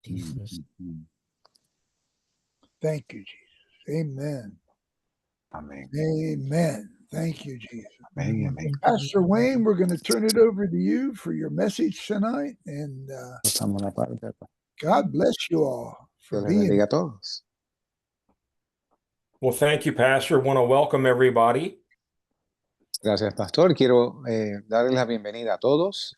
Jesus. Thank you, Jesus. Amen. Amén. Amen. Thank you, Jesus. Amén, amén. Thank you, Pastor Jesus. Wayne, we're going to turn it over to you for your message tonight. And Pasamos la parte. God bless you all for Dios les being bendiga a todos. Well, thank you, Pastor. Want to welcome everybody. Gracias, Pastor. Quiero darles la bienvenida a todos.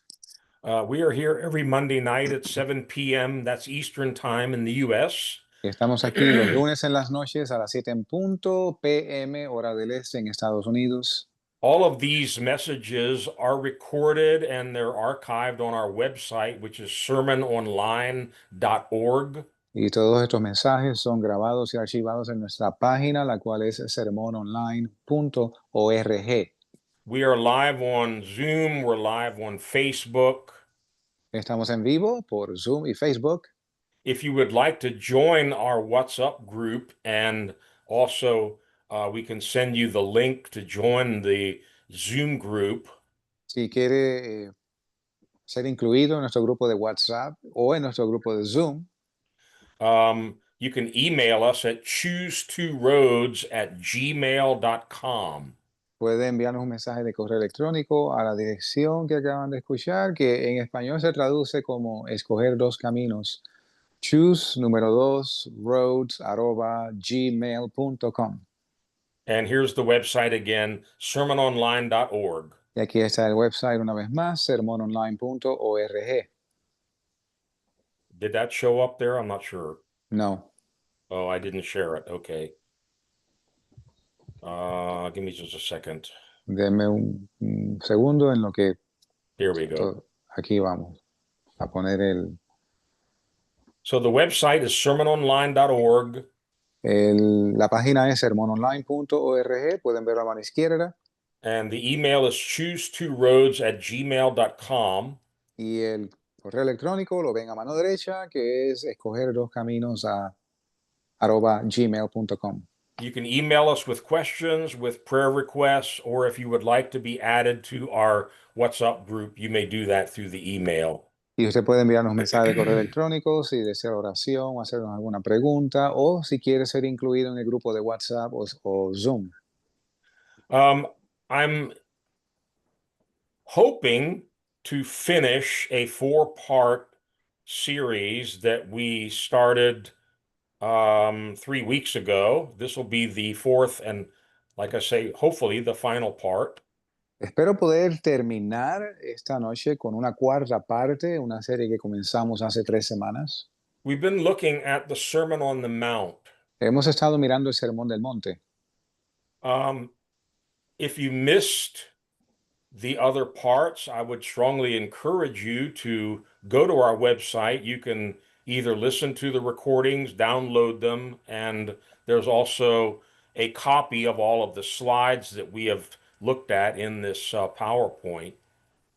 We are here every Monday night at 7 p.m. That's Eastern Time in the U.S. Estamos aquí los lunes en las noches a las 7:00 p.m. hora del este en Estados Unidos. All of these messages are recorded and they're archived on our website, which is sermononline.org. Y todos estos mensajes son grabados y archivados en nuestra página, la cual es sermononline.org. We are live on Zoom. We're live on Facebook. Estamos en vivo por Zoom y Facebook. If you would like to join our WhatsApp group, and also we can send you the link to join the Zoom group. Si quiere ser incluido en nuestro grupo de WhatsApp o en nuestro grupo de Zoom, you can email us at choose2roads@gmail.com. puede enviarnos un mensaje de correo electrónico a la dirección que acaban de escuchar, que en español se traduce como escoger dos caminos. Choose número 2 roads@gmail.com. And here's the website again, sermononline.org. Y aquí está el website una vez más, sermononline.org. Did that show up there? I'm not sure. No. Oh, I didn't share it. Okay. Give me just a second. Denme un segundo en lo que... Here we go. Aquí vamos a poner el... So the website is sermononline.org. La página es sermononline.org. Pueden ver a la mano izquierda. And the email is choose2roads@gmail.com. Y el correo electrónico lo ven a mano derecha, que es escoger dos caminos @gmail.com. You can email us with questions, with prayer requests, or if you would like to be added to our WhatsApp group, you may do that through the email. Y usted puede enviarnos mensajes de correo electrónico si desea oración o hacernos alguna pregunta, o si quiere ser incluido en el grupo de WhatsApp o Zoom. I'm hoping to finish a 4-part series that we started 3 weeks ago. This will be the 4th and, like I say, hopefully the final part. Espero poder terminar esta noche con una cuarta parte, una serie que comenzamos hace 3 semanas. We've been looking at the Sermon on the Mount. Hemos estado mirando el Sermón del Monte. If you missed the other parts, I would strongly encourage you to go to our website. You can either listen to the recordings, download them, and there's also a copy of all of the slides that we have looked at in this PowerPoint.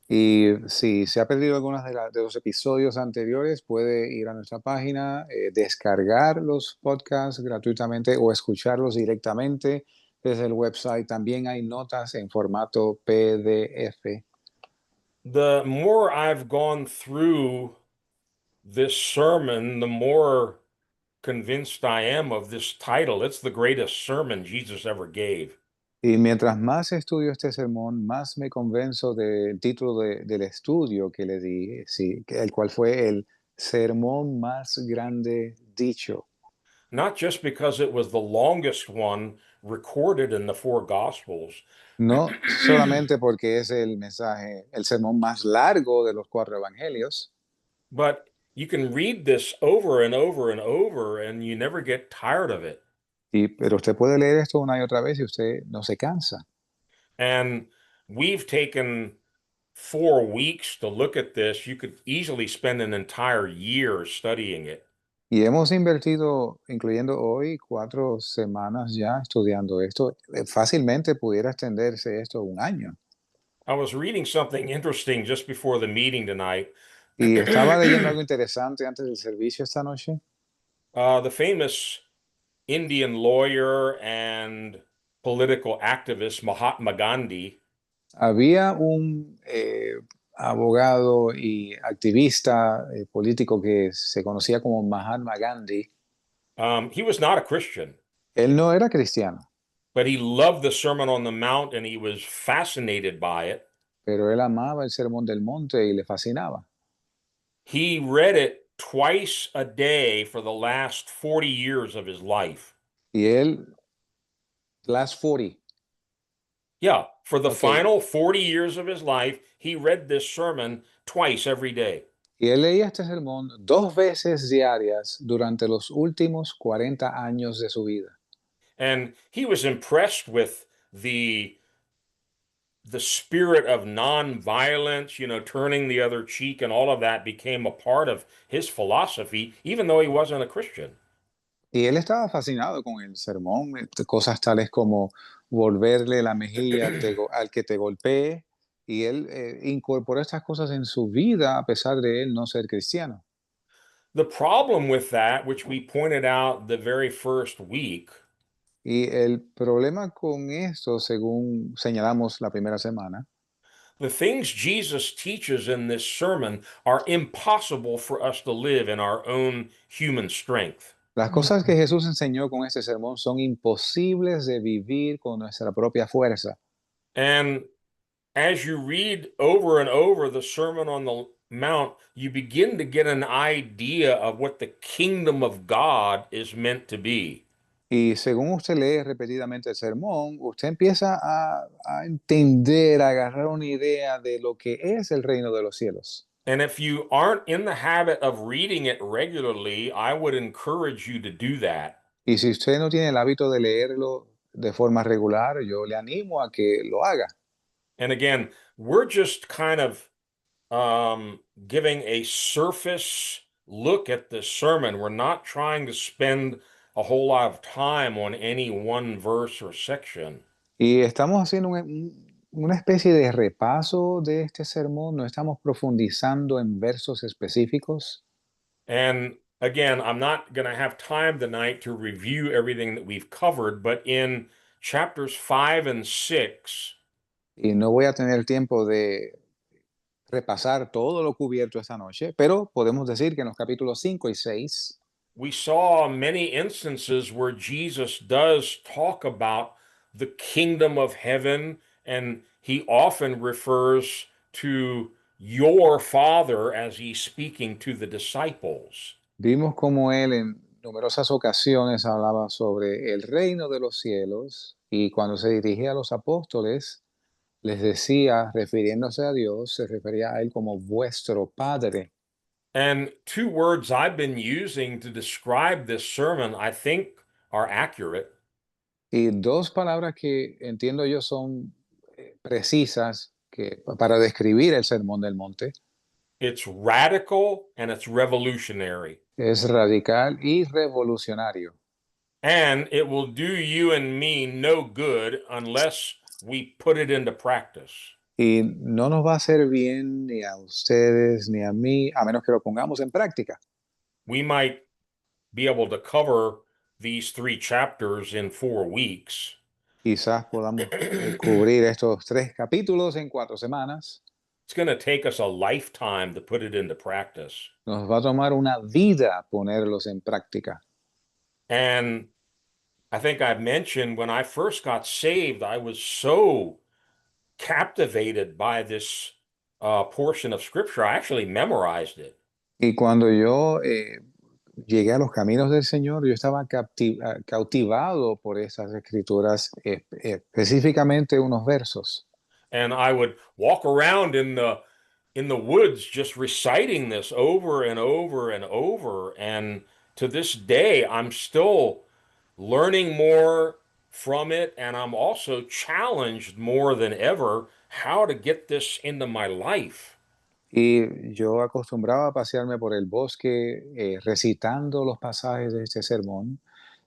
Y si se ha perdido algunos de los episodios anteriores, puede ir a nuestra página, descargar los podcasts gratuitamente o escucharlos directamente desde el website. También hay notas en formato PDF. The more I've gone through this sermon, the more convinced I am of this title. It's the greatest sermon Jesus ever gave. Y mientras más estudio este sermón, más me convenzo del título del estudio que le di, sí, el cual fue el sermón más grande dicho. Not just because it was the longest one recorded in the 4 Gospels. No solamente porque es el mensaje, el sermón más largo de los 4 evangelios. But you can read this over and over and over and you never get tired of it. Pero usted puede leer esto una y otra vez y usted no se cansa. And we've taken 4 weeks to look at this. You could easily spend an entire year studying it. Y hemos invertido, incluyendo hoy, 4 semanas ya estudiando esto. Fácilmente pudiera extenderse esto 1 año. I was reading something interesting just before the meeting tonight. Y estaba leyendo algo interesante antes del servicio esta noche. The famous Indian lawyer and political activist Mahatma Gandhi. Había un abogado y activista político que se conocía como Mahatma Gandhi. He was not a Christian, Él no era cristiano, but he loved the Sermon on the Mount and he was fascinated by it. pero él amaba el Sermón del Monte y le fascinaba. He read it twice a day for the last 40 years of his life. Y él, last 40, Yeah, for the ok, final 40 years of his life, he read this sermon twice every day. y él leía este sermón 2 veces diarias durante los últimos 40 años de su vida. And he was impressed with the spirit of nonviolence, turning the other cheek and all of that became a part of his philosophy, even though he wasn't a Christian. Y él estaba fascinado con el sermón, cosas tales como volverle la mejilla al que te golpee, y él incorporó estas cosas en su vida a pesar de él no ser cristiano. The problem with that, which we pointed out the very first week, Y el problema con esto, según señalamos la primera semana, the things Jesus teaches in this sermon are impossible for us to live in our own human strength. las cosas que Jesús enseñó con este sermón son imposibles de vivir con nuestra propia fuerza. And as you read over and over the Sermon on the Mount, you begin to get an idea of what the kingdom of God is meant to be. Y según usted lee repetidamente el sermón, usted empieza a entender, a agarrar una idea de lo que es el reino de los cielos. And if you aren't in the habit of reading it regularly, I would encourage you to do that. Y si usted no tiene el hábito de leerlo de forma regular, yo le animo a que lo haga. And again, we're just kind of giving a surface look at the sermon. We're not trying to spend a whole lot of time on any one verse or section. Y estamos haciendo una especie de repaso de este sermón, no estamos profundizando en versos específicos. And again, I'm not going to have time tonight to review everything that we've covered, but in chapters 5 and 6, Y no voy a tener tiempo de repasar todo lo cubierto esta noche, pero podemos decir que en los capítulos 5 y 6 we saw many instances where Jesus does talk about the kingdom of heaven, and he often refers to your Father as he's speaking to the disciples. vimos cómo él en numerosas ocasiones hablaba sobre el reino de los cielos y cuando se dirigía a los apóstoles, les decía, refiriéndose a Dios, se refería a él como vuestro Padre. And two words I've been using to describe this sermon, I think, are accurate. Y dos palabras que entiendo yo son precisas para describir el Sermón del Monte. It's radical and it's revolutionary. Es radical y revolucionario. And it will do you and me no good unless we put it into practice. Y no nos va a hacer bien ni a ustedes ni a mí, a menos que lo pongamos en práctica. We might be able to cover these 3 chapters in 4 weeks. Quizás podamos cubrir estos 3 capítulos en 4 semanas. It's going to take us a lifetime to put it into practice. Nos va a tomar una vida ponerlos en práctica. And I think I've mentioned when I first got saved, I was so captivated by this portion of scripture. I actually memorized it. Y cuando yo llegué a los caminos del Señor, yo estaba cautivado por esas escrituras, específicamente unos versos. And I would walk around in the woods just reciting this over and over and over. And to this day, I'm still learning more from it, and I'm also challenged more than ever how to get this into my life. Y yo acostumbraba a pasearme por el bosque recitando los pasajes de este sermón.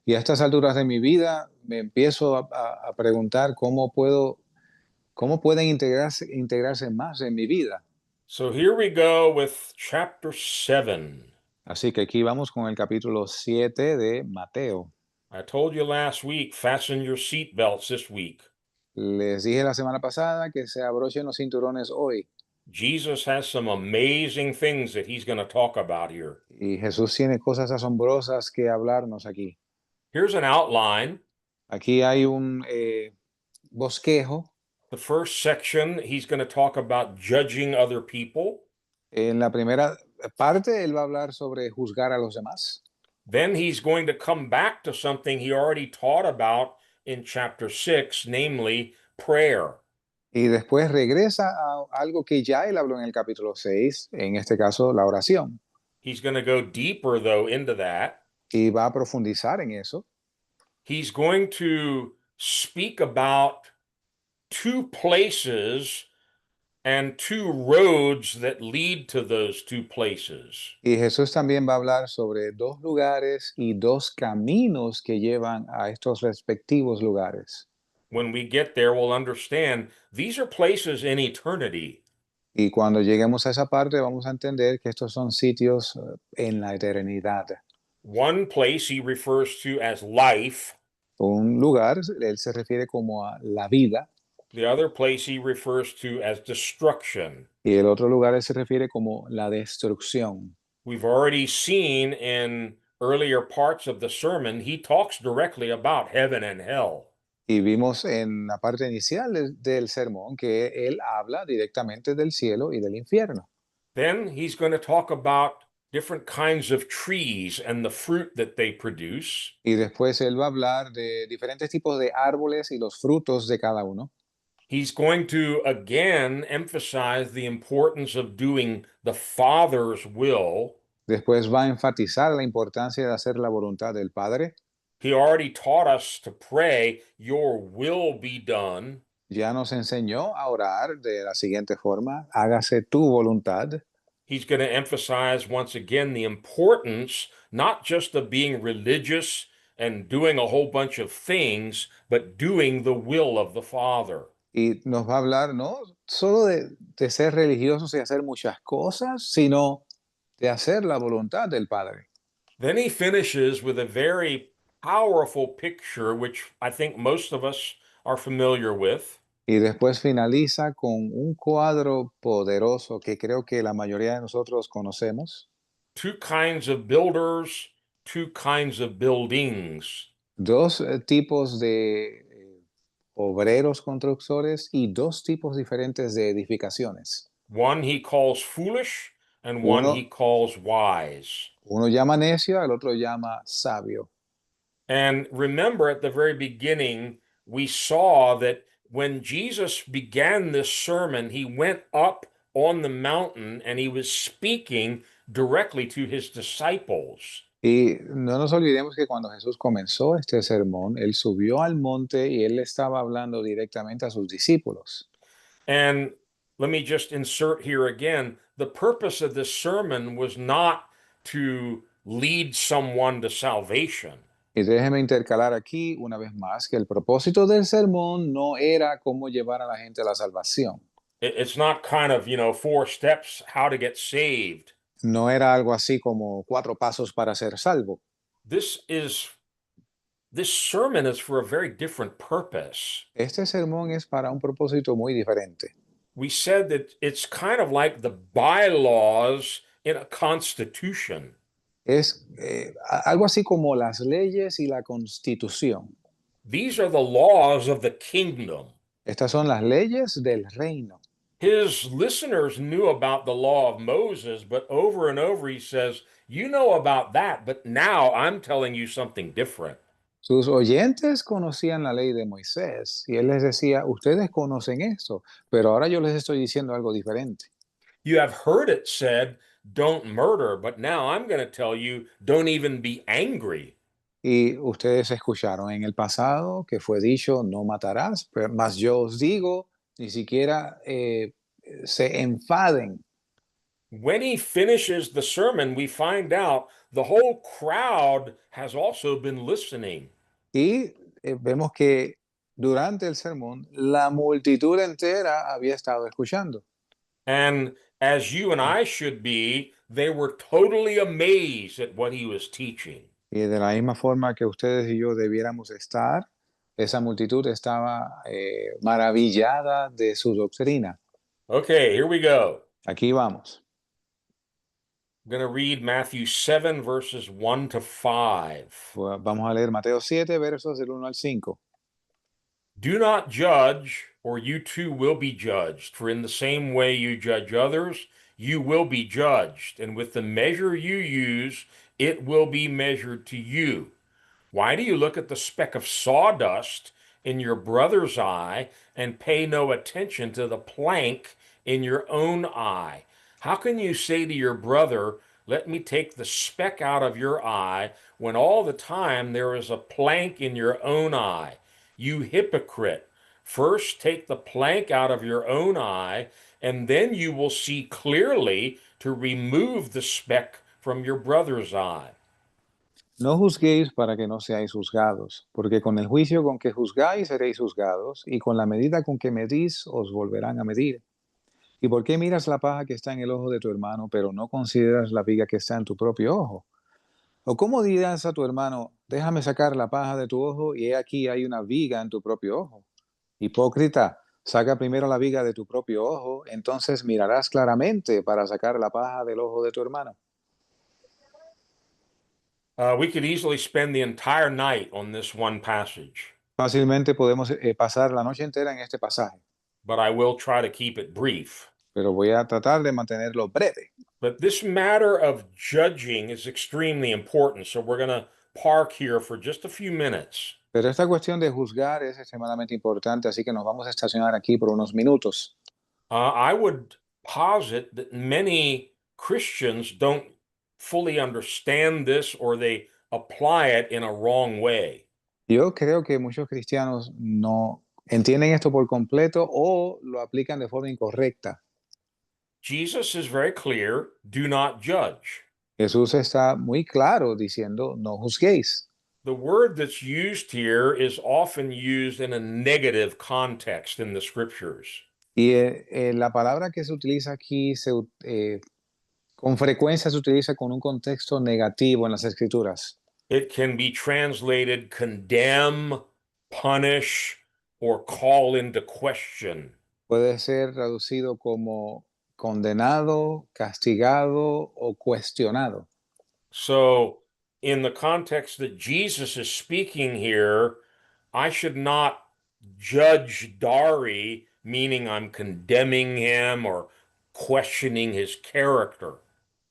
Y a estas alturas de mi vida me empiezo a preguntar cómo pueden integrarse más en mi vida. So here we go with chapter 7. Así que aquí vamos con el capítulo 7 de Mateo. I told you last week, fasten your seat belts this week. Les dije la semana pasada que se abrochen los cinturones hoy. Jesus has some amazing things that he's going to talk about here. Y Jesús tiene cosas asombrosas que hablarnos aquí. Here's an outline. Aquí hay un bosquejo. The first section, he's going to talk about judging other people. En la primera parte, él va a hablar sobre juzgar a los demás. Then he's going to come back to something he already taught about in chapter 6, namely prayer. Y después regresa a algo que ya él habló en el capítulo 6, en este caso la oración. He's going to go deeper, though, into that. Y va a profundizar en eso. He's going to speak about two places and two roads that lead to those two places. Y Jesús también va a hablar sobre dos lugares y dos caminos que llevan a estos respectivos lugares. When we get there, we'll understand these are places in eternity. Y cuando lleguemos a esa parte vamos a entender que estos son sitios en la eternidad. One place he refers to as life. Un lugar, él se refiere como a la vida. The other place he refers to as destruction. Y el otro lugar él se refiere como la destrucción. We've already seen in earlier parts of the sermon, he talks directly about heaven and hell. Y vimos en la parte inicial del sermón que él habla directamente del cielo y del infierno. Then he's going to talk about different kinds of trees and the fruit that they produce. Y después él va a hablar de diferentes tipos de árboles y los frutos de cada uno. He's going to again emphasize the importance of doing the Father's will. Después va a enfatizar la importancia de hacer la voluntad del Padre. He already taught us to pray, your will be done. Ya nos enseñó a orar de la siguiente forma: hágase tu voluntad. He's going to emphasize once again the importance not just of being religious and doing a whole bunch of things, but doing the will of the Father. Y nos va a hablar no solo de ser religiosos y hacer muchas cosas, sino de hacer la voluntad del Padre. Then he finishes with a very powerful picture, which I think most of us are familiar with. Y después finaliza con un cuadro poderoso que creo que la mayoría de nosotros conocemos. Two kinds of builders, two kinds of buildings. Dos tipos de obreros constructores y dos tipos diferentes de edificaciones. One he calls foolish and one he calls wise. Uno llama necio, el otro llama sabio. And remember, at the very beginning, we saw that when Jesus began this sermon, he went up on the mountain and he was speaking directly to his disciples. Y no nos olvidemos que cuando Jesús comenzó este sermón, él subió al monte y él estaba hablando directamente a sus discípulos. And let me just insert here again, the purpose of this sermon was not to lead someone to salvation. Y déjeme intercalar aquí una vez más que el propósito del sermón no era cómo llevar a la gente a la salvación. It's not kind of, 4 steps how to get saved. No era algo así como 4 pasos para ser salvo. This sermon is for a very different purpose. Este sermón es para un propósito muy diferente. We said that it's kind of like the bylaws in a constitution. Es algo así como las leyes y la constitución. These are the laws of the kingdom. Estas son las leyes del reino. His listeners knew about the law of Moses, but over and over he says, you know about that, but now I'm telling you something different. Sus oyentes conocían la ley de Moisés y él les decía, ustedes conocen esto, pero ahora yo les estoy diciendo algo diferente. You have heard it said, don't murder, but now I'm going to tell you, don't even be angry. Y ustedes escucharon en el pasado que fue dicho, no matarás, mas yo os digo, ni siquiera se enfaden. When he finishes the sermon, we find out the whole crowd has also been listening. Y vemos que durante el sermón, la multitud entera había estado escuchando. And as you and I should be, they were totally amazed at what he was teaching. Y de la misma forma que ustedes y yo debiéramos estar, esa multitud estaba maravillada de su doctrina. Okay, here we go. Aquí vamos. I'm going to read Matthew 7, verses 1 to 5. Vamos a leer Mateo 7, versos del 1 al 5. Do not judge, or you too will be judged. For in the same way you judge others, you will be judged. And with the measure you use, it will be measured to you. Why do you look at the speck of sawdust in your brother's eye and pay no attention to the plank in your own eye? How can you say to your brother, let me take the speck out of your eye, when all the time there is a plank in your own eye? You hypocrite! First take the plank out of your own eye, and then you will see clearly to remove the speck from your brother's eye. No juzguéis para que no seáis juzgados, porque con el juicio con que juzgáis seréis juzgados, y con la medida con que medís os volverán a medir. ¿Y por qué miras la paja que está en el ojo de tu hermano, pero no consideras la viga que está en tu propio ojo? ¿O cómo dirás a tu hermano, déjame sacar la paja de tu ojo, y he aquí hay una viga en tu propio ojo? Hipócrita, saca primero la viga de tu propio ojo, entonces mirarás claramente para sacar la paja del ojo de tu hermano. We could easily spend the entire night on this one passage, Fácilmente podemos pasar la noche entera en este pasaje, but I will try to keep it brief. pero voy a tratar de mantenerlo breve. But this matter of judging is extremely important, so we're going to park here for just a few minutes. Pero esta cuestión de juzgar es extremadamente importante, así que nos vamos a estacionar aquí por unos minutos. I would posit that many Christians don't fully understand this, or they apply it in a wrong way. Yo creo que muchos cristianos no entienden esto por completo o lo aplican de forma incorrecta. Jesus is very clear, do not judge. Jesús está muy claro diciendo, no juzguéis. The word that's used here is often used in a negative context in the scriptures. Y la palabra que se utiliza aquí con frecuencia se utiliza con un contexto negativo en las escrituras. It can be translated condemn, punish, or call into question. Puede ser traducido como condenado, castigado o cuestionado. So, in the context that Jesus is speaking here, I should not judge Dari, meaning I'm condemning him or questioning his character.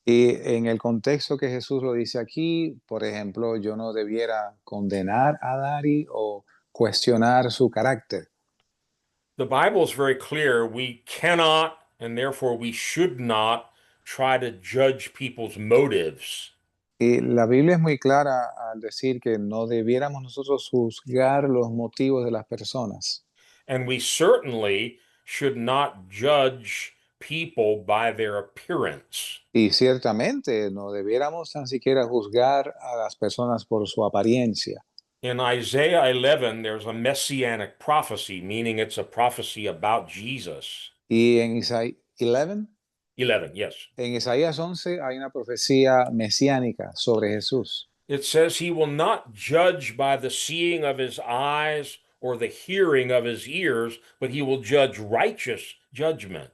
Y en el contexto que Jesús lo dice aquí, por ejemplo, yo no debiera condenar a Dari o cuestionar su carácter. The Bible is very clear. We cannot, and therefore we should not, try to judge people's motives. Y la Biblia es muy clara al decir que no debiéramos nosotros juzgar los motivos de las personas. And we certainly should not judge people by their appearance. Y ciertamente no debiéramos tan siquiera juzgar a las personas por su apariencia. In Isaiah 11, there's a messianic prophecy, meaning it's a prophecy about Jesus. Y en Isaías 11, 11, yes. en Isaías 11 hay una profecía mesiánica sobre Jesús. It says he will not judge by the seeing of his eyes or the hearing of his ears, but he will judge righteous judgment.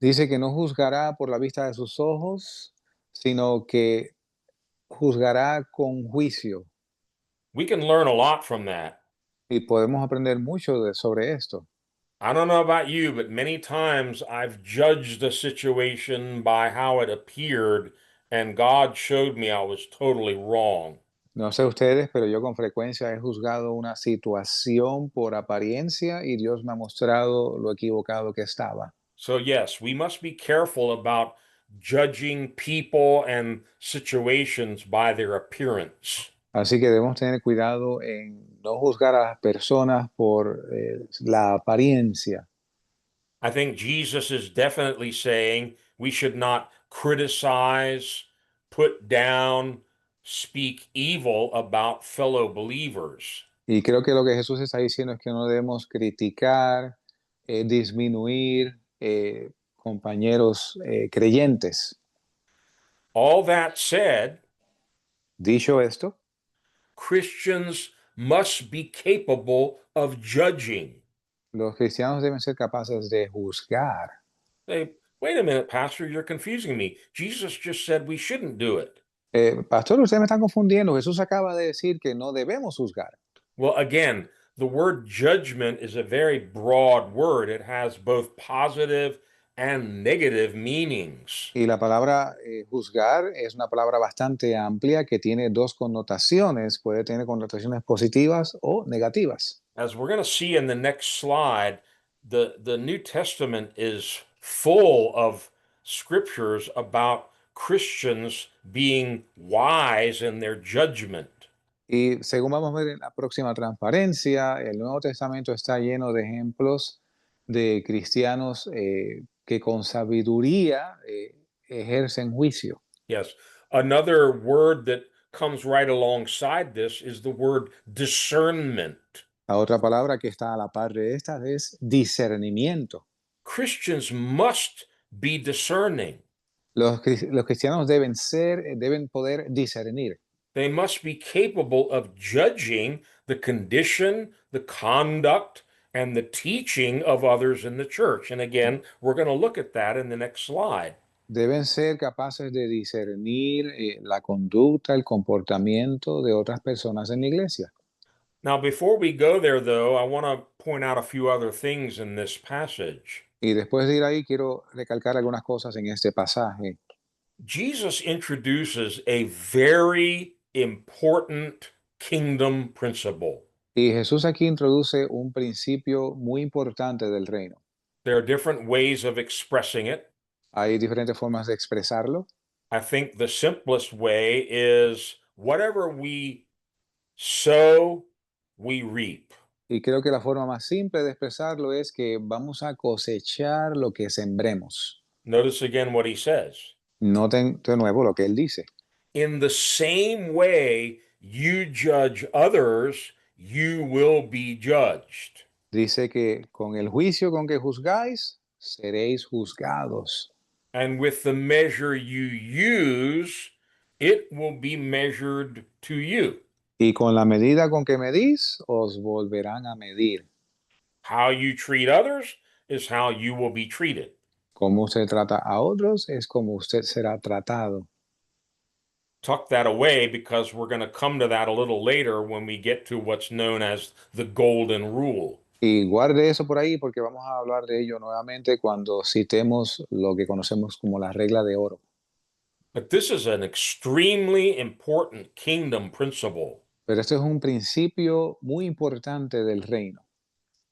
Dice que no juzgará por la vista de sus ojos, sino que juzgará con juicio. We can learn a lot from that. Y podemos aprender mucho sobre esto. I don't know about you, but many times I've judged a situation by how it appeared, and God showed me I was totally wrong. No sé ustedes, pero yo con frecuencia he juzgado una situación por apariencia y Dios me ha mostrado lo equivocado que estaba. So, yes, we must be careful about judging people and situations by their appearance. Así que debemos tener cuidado en no juzgar a las personas por la apariencia. I think Jesus is definitely saying we should not criticize, put down, speak evil about fellow believers. Y creo que lo que Jesús está diciendo es que no debemos criticar, disminuir compañeros creyentes. All that said, Dicho esto, Christians must be capable of judging. los cristianos deben ser capaces de juzgar. Say, wait a minute, Pastor, you're confusing me. Jesus just said we shouldn't do it. Pastor, usted me está confundiendo. Jesús acaba de decir que no debemos juzgar. Well, again, the word judgment is a very broad word. It has both positive and negative meanings. Y la palabra juzgar es una palabra bastante amplia que tiene dos connotaciones. Puede tener connotaciones positivas o negativas. As we're going to see in the next slide, the New Testament is full of scriptures about Christians being wise in their judgment. Y según vamos a ver en la próxima transparencia, el Nuevo Testamento está lleno de ejemplos de cristianos que con sabiduría ejercen juicio. Yes. Another word that comes right alongside this is the word discernment. La otra palabra que está a la par de esta es discernimiento. Christians must be discerning. Los cristianos deben poder discernir. They must be capable of judging the condition, the conduct, and the teaching of others in the church. And again, we're going to look at that in the next slide. Deben ser capaces de discernir la conducta, el comportamiento de otras personas en la iglesia. Now, before we go there, though, I want to point out a few other things in this passage. Y después de ir ahí, quiero recalcar algunas cosas en este pasaje. Jesus introduces a very important kingdom principle. Y Jesús aquí introduce un principio muy importante del reino. There are different ways of expressing it. Hay diferentes formas de expresarlo. I think the simplest way is whatever we sow, we reap. Y creo que la forma más simple de expresarlo es que vamos a cosechar lo que sembremos. Notice again what he says. Noten de nuevo lo que él dice. In the same way you judge others, you will be judged. Dice que con el juicio con que juzgáis, seréis juzgados. And with the measure you use, it will be measured to you. Y con la medida con que medís, os volverán a medir. How you treat others is how you will be treated. Como usted trata a otros, es como usted será tratado. Tuck that away because we're going to come to that a little later when we get to what's known as the golden rule. Y guarde eso por ahí porque vamos a hablar de ello nuevamente cuando citemos lo que conocemos como la regla de oro. But this is an extremely important kingdom principle. Pero esto es un principio muy importante del reino.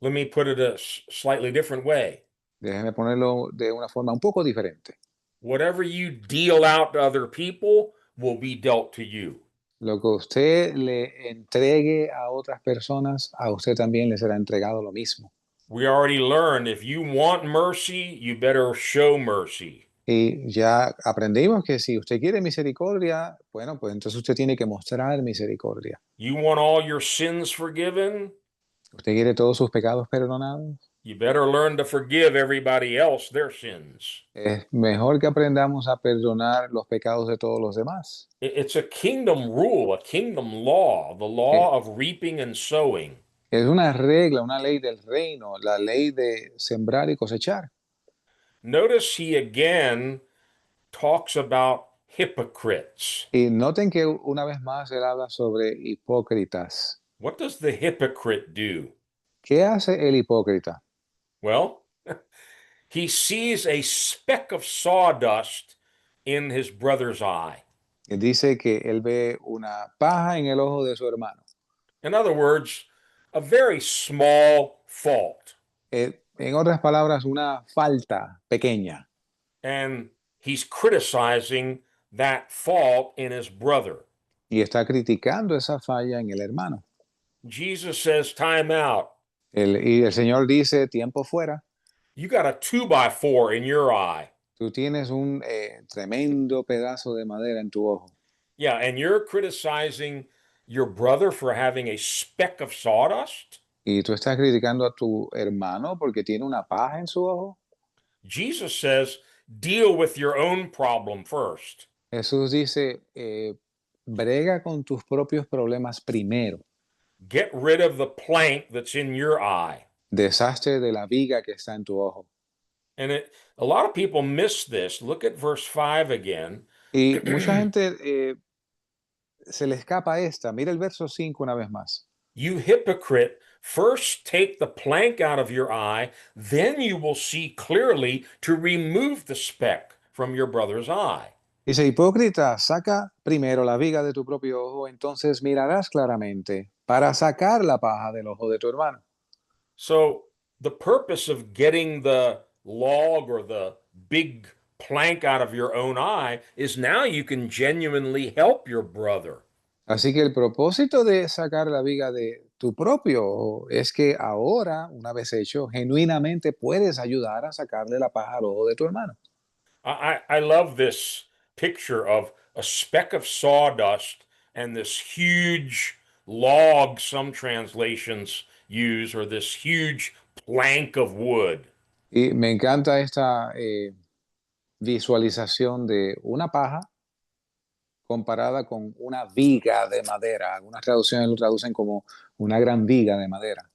Let me put it a slightly different way. Déjeme ponerlo de una forma un poco diferente. Whatever you deal out to other people will be dealt to you. Lo que usted le entregue a otras personas, a usted también le será entregado lo mismo. We already learned if you want mercy, you better show mercy. Y ya aprendimos que si usted quiere misericordia, bueno, pues entonces usted tiene que mostrar misericordia. You want all your sins forgiven? ¿Usted quiere todos sus pecados perdonados? You better learn to forgive everybody else their sins. Es mejor que aprendamos a perdonar los pecados de todos los demás. It's a kingdom rule, a kingdom law, the law of reaping and sowing. Es una regla, una ley del reino, la ley de sembrar y cosechar. Notice he again talks about hypocrites. Y noten que una vez más él habla sobre hipócritas. What does the hypocrite do? ¿Qué hace el hipócrita? Well, he sees a speck of sawdust in his brother's eye. Él dice que él ve una paja en el ojo de su hermano. In other words, a very small fault. En otras palabras, una falta pequeña. And he's criticizing that fault in his brother. Y está criticando esa falla en el hermano. Jesus says, time out. Y el Señor dice, tiempo fuera. You got a 2x4 in your eye. Tú tienes un tremendo pedazo de madera en tu ojo. Yeah, and you're criticizing your brother for having a speck of sawdust? Y tú estás criticando a tu hermano porque tiene una paja en su ojo. Jesus says, deal with your own problem first. Jesús dice, brega con tus propios problemas primero. Get rid of the plank that's in your eye. Deshazte de la viga que está en tu ojo. And a lot of people miss this. Look at verse 5 again. Y mucha gente se le escapa esta. Mira el verso 5 una vez más. You hypocrite, first take the plank out of your eye, then you will see clearly to remove the speck from your brother's eye. Dice, hipócrita, saca primero la viga de tu propio ojo, entonces mirarás claramente para sacar la paja del ojo de tu hermano. So the purpose of getting the log or the big plank out of your own eye is now you can genuinely help your brother. Así que el propósito de sacar la viga de tu propio ojo es que ahora, una vez hecho, genuinamente puedes ayudar a sacarle la paja al ojo de tu hermano. I love this picture of a speck of sawdust and this huge log, some translations use, or this huge plank of wood. Y me encanta esta visualización de una paja comparada con una viga de madera. Algunas traducciones lo traducen como una gran viga de madera.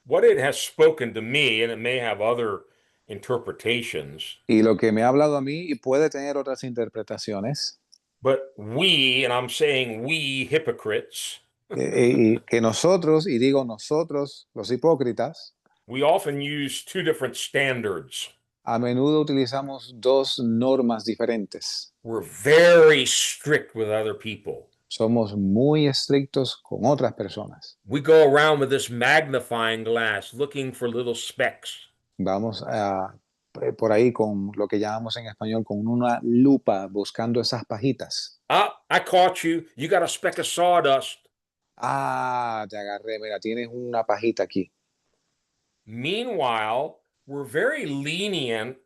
What it has spoken to me, and it may have other interpretations, Y lo que me ha hablado a mí, y puede tener otras interpretaciones, but we, and I'm saying we hypocrites, y que nosotros, y digo nosotros, los hipócritas, we often use two different standards. a menudo utilizamos dos normas diferentes. We're very strict with other people. Somos muy estrictos con otras personas. We go around with this magnifying glass looking for little specks. Vamos por ahí con lo que llamamos en español con una lupa buscando esas pajitas. Ah, I caught you. You got a speck of sawdust. Ah, te agarré, mira, tienes una pajita aquí. Meanwhile, we're very lenient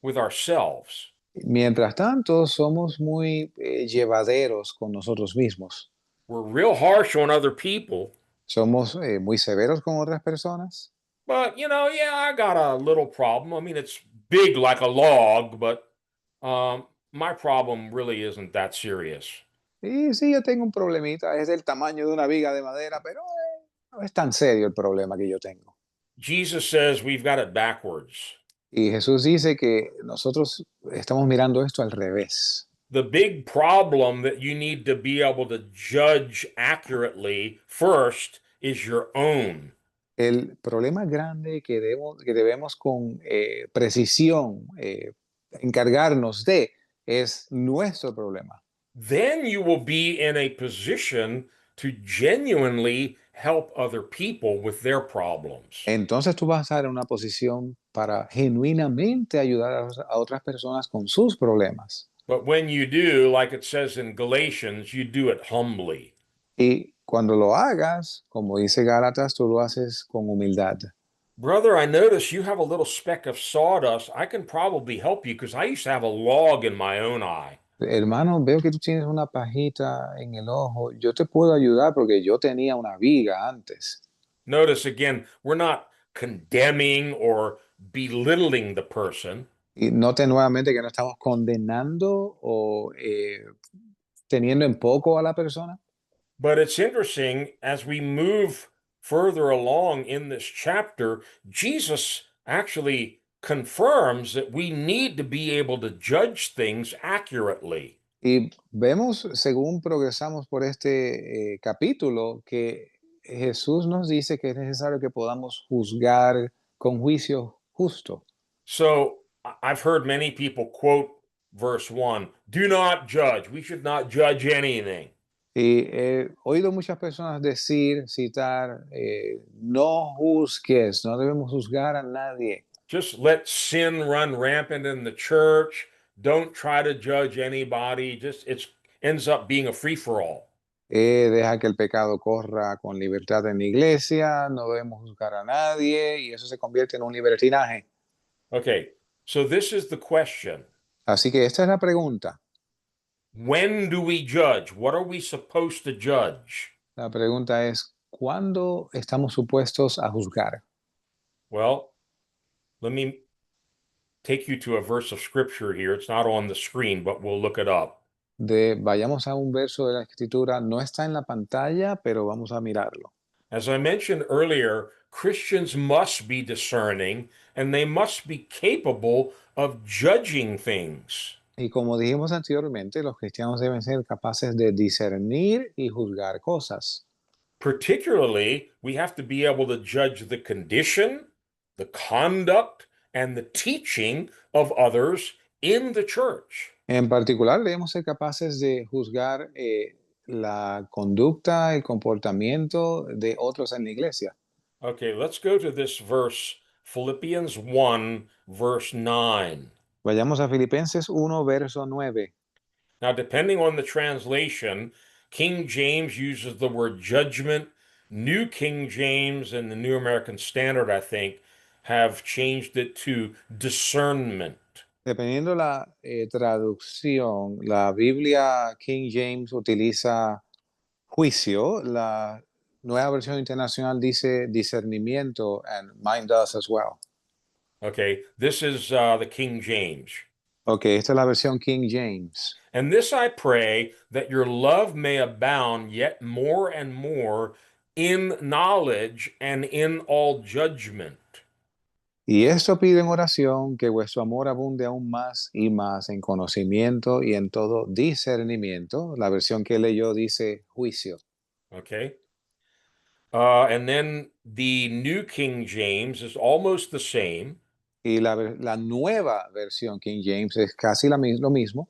with ourselves. Mientras tanto, somos muy llevaderos con nosotros mismos. We're real harsh on other people. Somos muy severos con otras personas. But, yeah, I got a little problem. I mean, it's big like a log, but my problem really isn't that serious. Y sí, yo tengo un problemita, es del tamaño de una viga de madera, pero no es tan serio el problema que yo tengo. Jesus says we've got it backwards. Y Jesús dice que nosotros estamos mirando esto al revés. The big problem that you need to be able to judge accurately first is your own. El problema grande que debemos con precisión encargarnos de es nuestro problema. Then you will be in a position to genuinely help other people with their problems. Entonces tú vas a estar en una posición para genuinamente ayudar a otras personas con sus problemas. But when you do, like it says in Galatians, you do it humbly. Y cuando lo hagas, como dice Gálatas, tú lo haces con humildad. Brother, I notice you have a little speck of sawdust. I can probably help you because I used to have a log in my own eye. Hermano, veo que tú tienes una pajita en el ojo. Yo te puedo ayudar porque yo tenía una viga antes. Notice again, we're not condemning or belittling the person. Y note nuevamente que no estamos condenando o teniendo en poco a la persona. But it's interesting, as we move further along in this chapter, Jesus actually confirms that we need to be able to judge things accurately. Y vemos, según progresamos por este capítulo, que Jesús nos dice que es necesario que podamos juzgar con juicio justo. So I've heard many people quote verse 1, do not judge. We should not judge anything. Y he oído muchas personas citar, no juzgues, no debemos juzgar a nadie. Just let sin run rampant in the church. Don't try to judge anybody. Just it ends up being a free-for-all. Deja que el pecado corra con libertad en la iglesia, no debemos juzgar a nadie y eso se convierte en un libertinaje. Okay, so this is the question. Así que esta es la pregunta. When do we judge? What are we supposed to judge? La pregunta es, ¿cuándo estamos supuestos a juzgar? Well, let me take you to a verse of scripture here. It's not on the screen, but we'll look it up. Vayamos a un verso de la Escritura, no está en la pantalla, pero vamos a mirarlo. As I mentioned earlier, Christians must be discerning and they must be capable of judging things. Y como dijimos anteriormente, los cristianos deben ser capaces de discernir y juzgar cosas. Particularly, we have to be able to judge the condition, the conduct, and the teaching of others in the church. En particular, debemos ser capaces de juzgar la conducta, el comportamiento de otros en la iglesia. Okay, let's go to this verse, Philippians 1, verse 9. Vayamos a Filipenses 1, verso 9. Now, depending on the translation, King James uses the word judgment. New King James and the New American Standard, I think, have changed it to discernment. Dependiendo la traducción, la Biblia King James utiliza juicio, la nueva versión internacional dice discernimiento, and mine does as well. Okay, this is the King James. Ok, esta es la versión King James. And this I pray, that your love may abound yet more and more in knowledge and in all judgment. Y esto pido en oración, que vuestro amor abunde aún más y más en conocimiento y en todo discernimiento. La versión que leyó dice juicio. Okay. And then the New King James is almost the same. Y la nueva versión King James es casi lo mismo.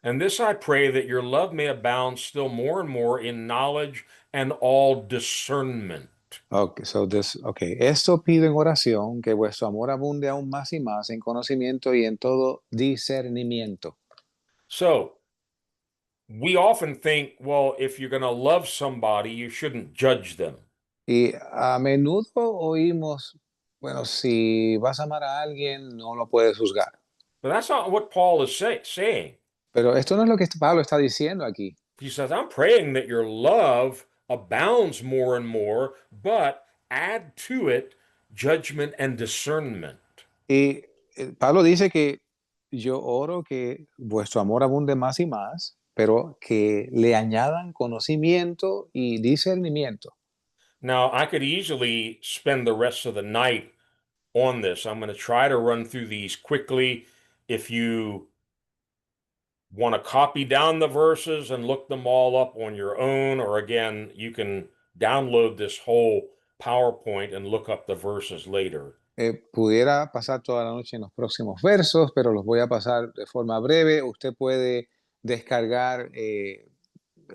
And this I pray, that your love may abound still more and more in knowledge and all discernment. Okay, esto pido en oración, que vuestro amor abunde aún más y más en conocimiento y en todo discernimiento. So, we often think, well, if you're going to love somebody, you shouldn't judge them. Y a menudo oímos, bueno, si vas a amar a alguien, no lo puedes juzgar. But that's not what Paul is saying. Pero esto no es lo que Pablo está diciendo aquí. He says, I'm praying that your love abounds more and more, but add to it judgment and discernment. Y Pablo dice que yo oro que vuestro amor abunde más y más, pero que le añadan conocimiento y discernimiento. Now, I could easily spend the rest of the night on this. I'm going to try to run through these quickly. If you want to copy down the verses and look them all up on your own, or again, you can download this whole PowerPoint and look up the verses later. Pudiera pasar toda la noche en los próximos versos, pero los voy a pasar de forma breve. Usted puede descargar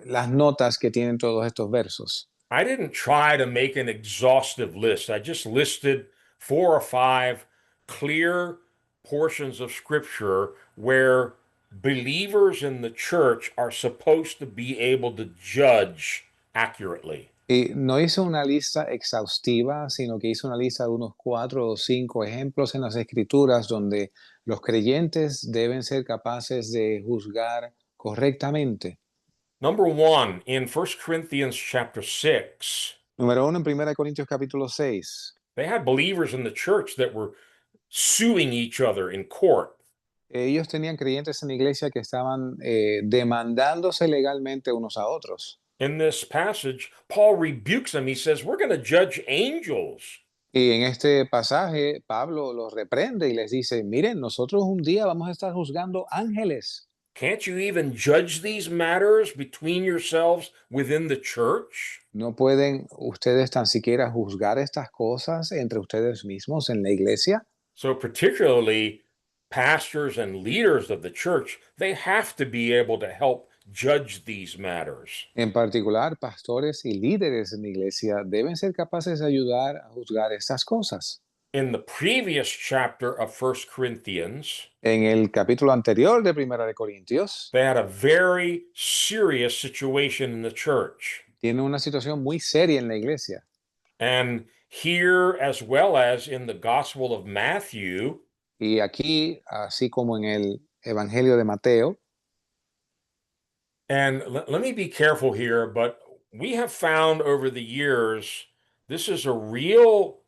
las notas que tienen todos estos versos. I didn't try to make an exhaustive list. I just listed 4 or 5 clear portions of Scripture where believers in the church are supposed to be able to judge accurately. Y no hice una lista exhaustiva, sino que hice una lista de unos 4 o 5 ejemplos en las Escrituras donde los creyentes deben ser capaces de juzgar correctamente. Number 1, in 1 Corinthians chapter 6, Número 1, en 1 Corintios capítulo 6. they had believers in the church that were suing each other in court. Ellos tenían creyentes en la iglesia que estaban demandándose legalmente unos a otros. In this passage, Paul rebukes them. He says, we're going to judge angels. Y en este pasaje, Pablo los reprende y les dice, miren, nosotros un día vamos a estar juzgando ángeles. Can't you even judge these matters between yourselves within the church? ¿No pueden ustedes tan siquiera juzgar estas cosas entre ustedes mismos en la iglesia? So particularly pastors and leaders of the church, they have to be able to help judge these matters. En particular, pastores y líderes en la iglesia deben ser capaces de ayudar a juzgar estas cosas. In the previous chapter of 1 Corinthians, En el capítulo anterior de Primera de Corintios, they had a very serious situation in the church. tiene una situación muy seria en la iglesia. And here, as well as in the Gospel of Matthew, Y aquí, así como en el Evangelio de Mateo, and let me be careful here, but we have found over the years this is a real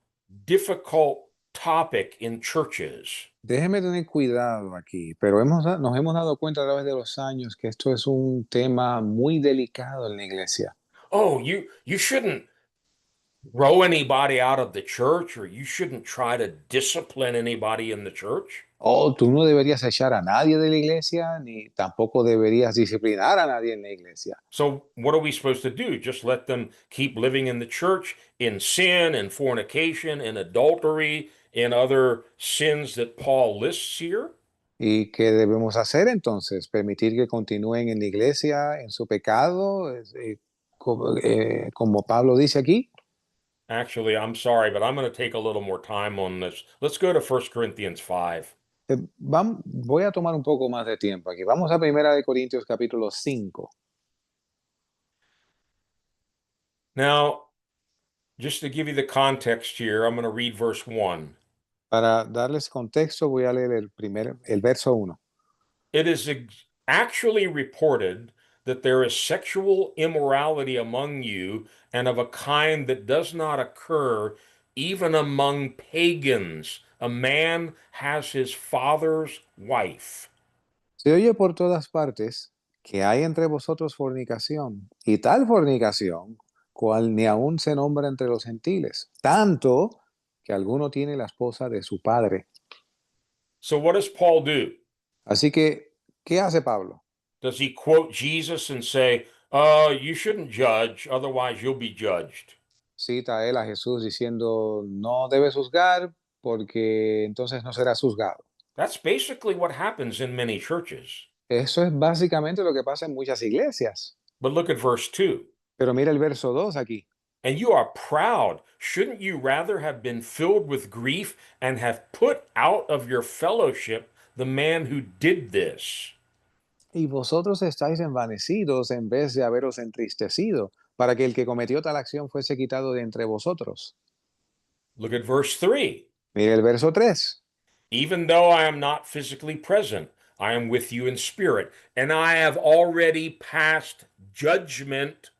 difficult topic in churches. déjeme tener cuidado aquí, pero nos hemos dado cuenta a través de los años que esto es un tema muy delicado en la iglesia. Oh, you shouldn't throw anybody out of the church, or you shouldn't try to discipline anybody in the church. O tú no deberías echar a nadie de la iglesia, ni tampoco deberías disciplinar a nadie en la iglesia. So what are we supposed to do? Just let them keep living in the church in sin and fornication and adultery and other sins that Paul lists here? ¿Y qué debemos hacer entonces? ¿Permitir que continúen en la iglesia, en su pecado, como Pablo dice aquí? Actually, I'm sorry, but I'm going to take a little more time on this. Let's go to 1 Corinthians 5. Voy a tomar un poco más de tiempo aquí. Vamos a Primera de Corintios capítulo 5. Now, just to give you the context here, I'm going to read verse 1. Para darles contexto, voy a leer el verso 1. It is actually reported that there is sexual immorality among you, and of a kind that does not occur even among pagans. A man has his father's wife. Se oye por todas partes que hay entre vosotros fornicación, y tal fornicación, cual ni aun se nombra entre los gentiles, tanto que alguno tiene la esposa de su padre. So, what does Paul do? Así que, ¿qué hace Pablo? Does he quote Jesus and say, you shouldn't judge, otherwise you'll be judged? Cita a él a Jesús diciendo, no debes juzgar porque entonces no serás juzgado. That's basically what happens in many churches. Eso es básicamente lo que pasa en muchas iglesias. But look at verse 2. Pero mira el verso 2 aquí. And you are proud. Shouldn't you rather have been filled with grief and have put out of your fellowship the man who did this? Y vosotros estáis envanecidos en vez de haberos entristecido, para que el que cometió tal acción fuese quitado de entre vosotros. Look at verse 3. Mire el verso 3. Even though I am not physically present, I am with you in spirit, and I have already passed judgment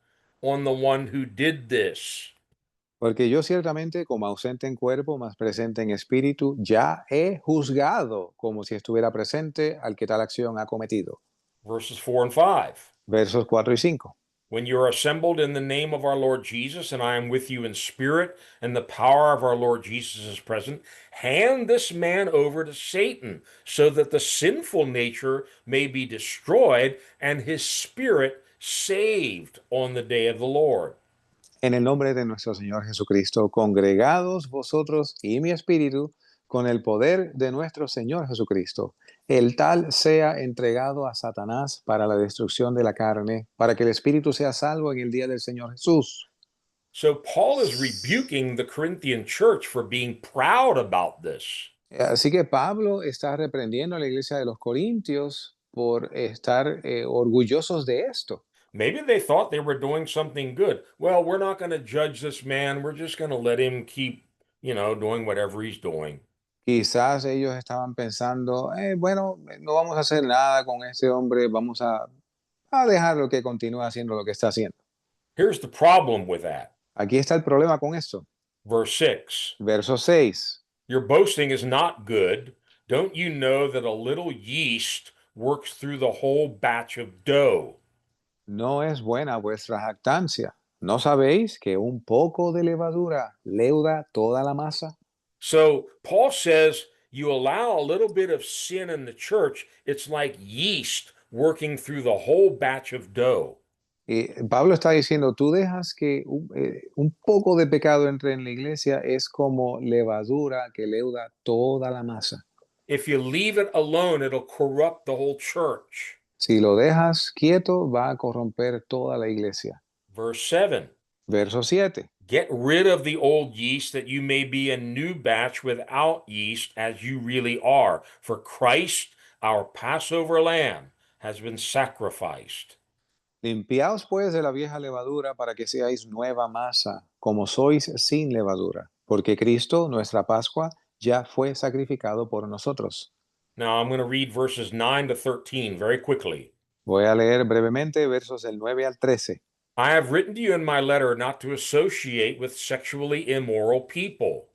on the one who did this. Porque yo ciertamente, como ausente en cuerpo, más presente en espíritu, ya he juzgado como si estuviera presente al que tal acción ha cometido. Verses 4 and 5. Versos 4 y 5. When you are assembled in the name of our Lord Jesus, and I am with you in spirit, and the power of our Lord Jesus is present, hand this man over to Satan, so that the sinful nature may be destroyed, and his spirit saved on the day of the Lord. En el nombre de nuestro Señor Jesucristo, congregados vosotros y mi espíritu, con el poder de nuestro Señor Jesucristo, el tal sea entregado a Satanás para la destrucción de la carne, para que el espíritu sea salvo en el día del Señor Jesús. So Paul is rebuking the Corinthian church for being proud about this. Así que Pablo está reprendiendo a la iglesia de los Corintios por estar orgullosos de esto. Maybe they thought they were doing something good. Well, we're not going to judge this man. We're just going to let him keep, doing whatever he's doing. Quizás ellos estaban pensando, bueno, no vamos a hacer nada con este hombre, vamos a dejarlo que continúe haciendo lo que está haciendo. Here's the problem with that. Aquí está el problema con esto. Verse 6. Verso 6. Your boasting is not good. Don't you know that a little yeast works through the whole batch of dough? No es buena vuestra jactancia. ¿No sabéis que un poco de levadura leuda toda la masa? So Paul says you allow a little bit of sin in the church, it's like yeast working through the whole batch of dough. Y Pablo está diciendo, tú dejas que un poco de pecado entre en la iglesia, es como levadura que leuda toda la masa. If you leave it alone, it'll corrupt the whole church. Si lo dejas quieto, va a corromper toda la iglesia. Verse 7. Verso 7. Get rid of the old yeast that you may be a new batch without yeast as you really are. For Christ, our Passover lamb, has been sacrificed. Limpiaos pues de la vieja levadura para que seáis nueva masa, como sois sin levadura, porque Cristo, nuestra Pascua, ya fue sacrificado por nosotros. Now I'm going to read verses 9 to 13 very quickly. Voy a leer brevemente versos del 9 al 13. I have written to you in my letter not to associate with sexually immoral people,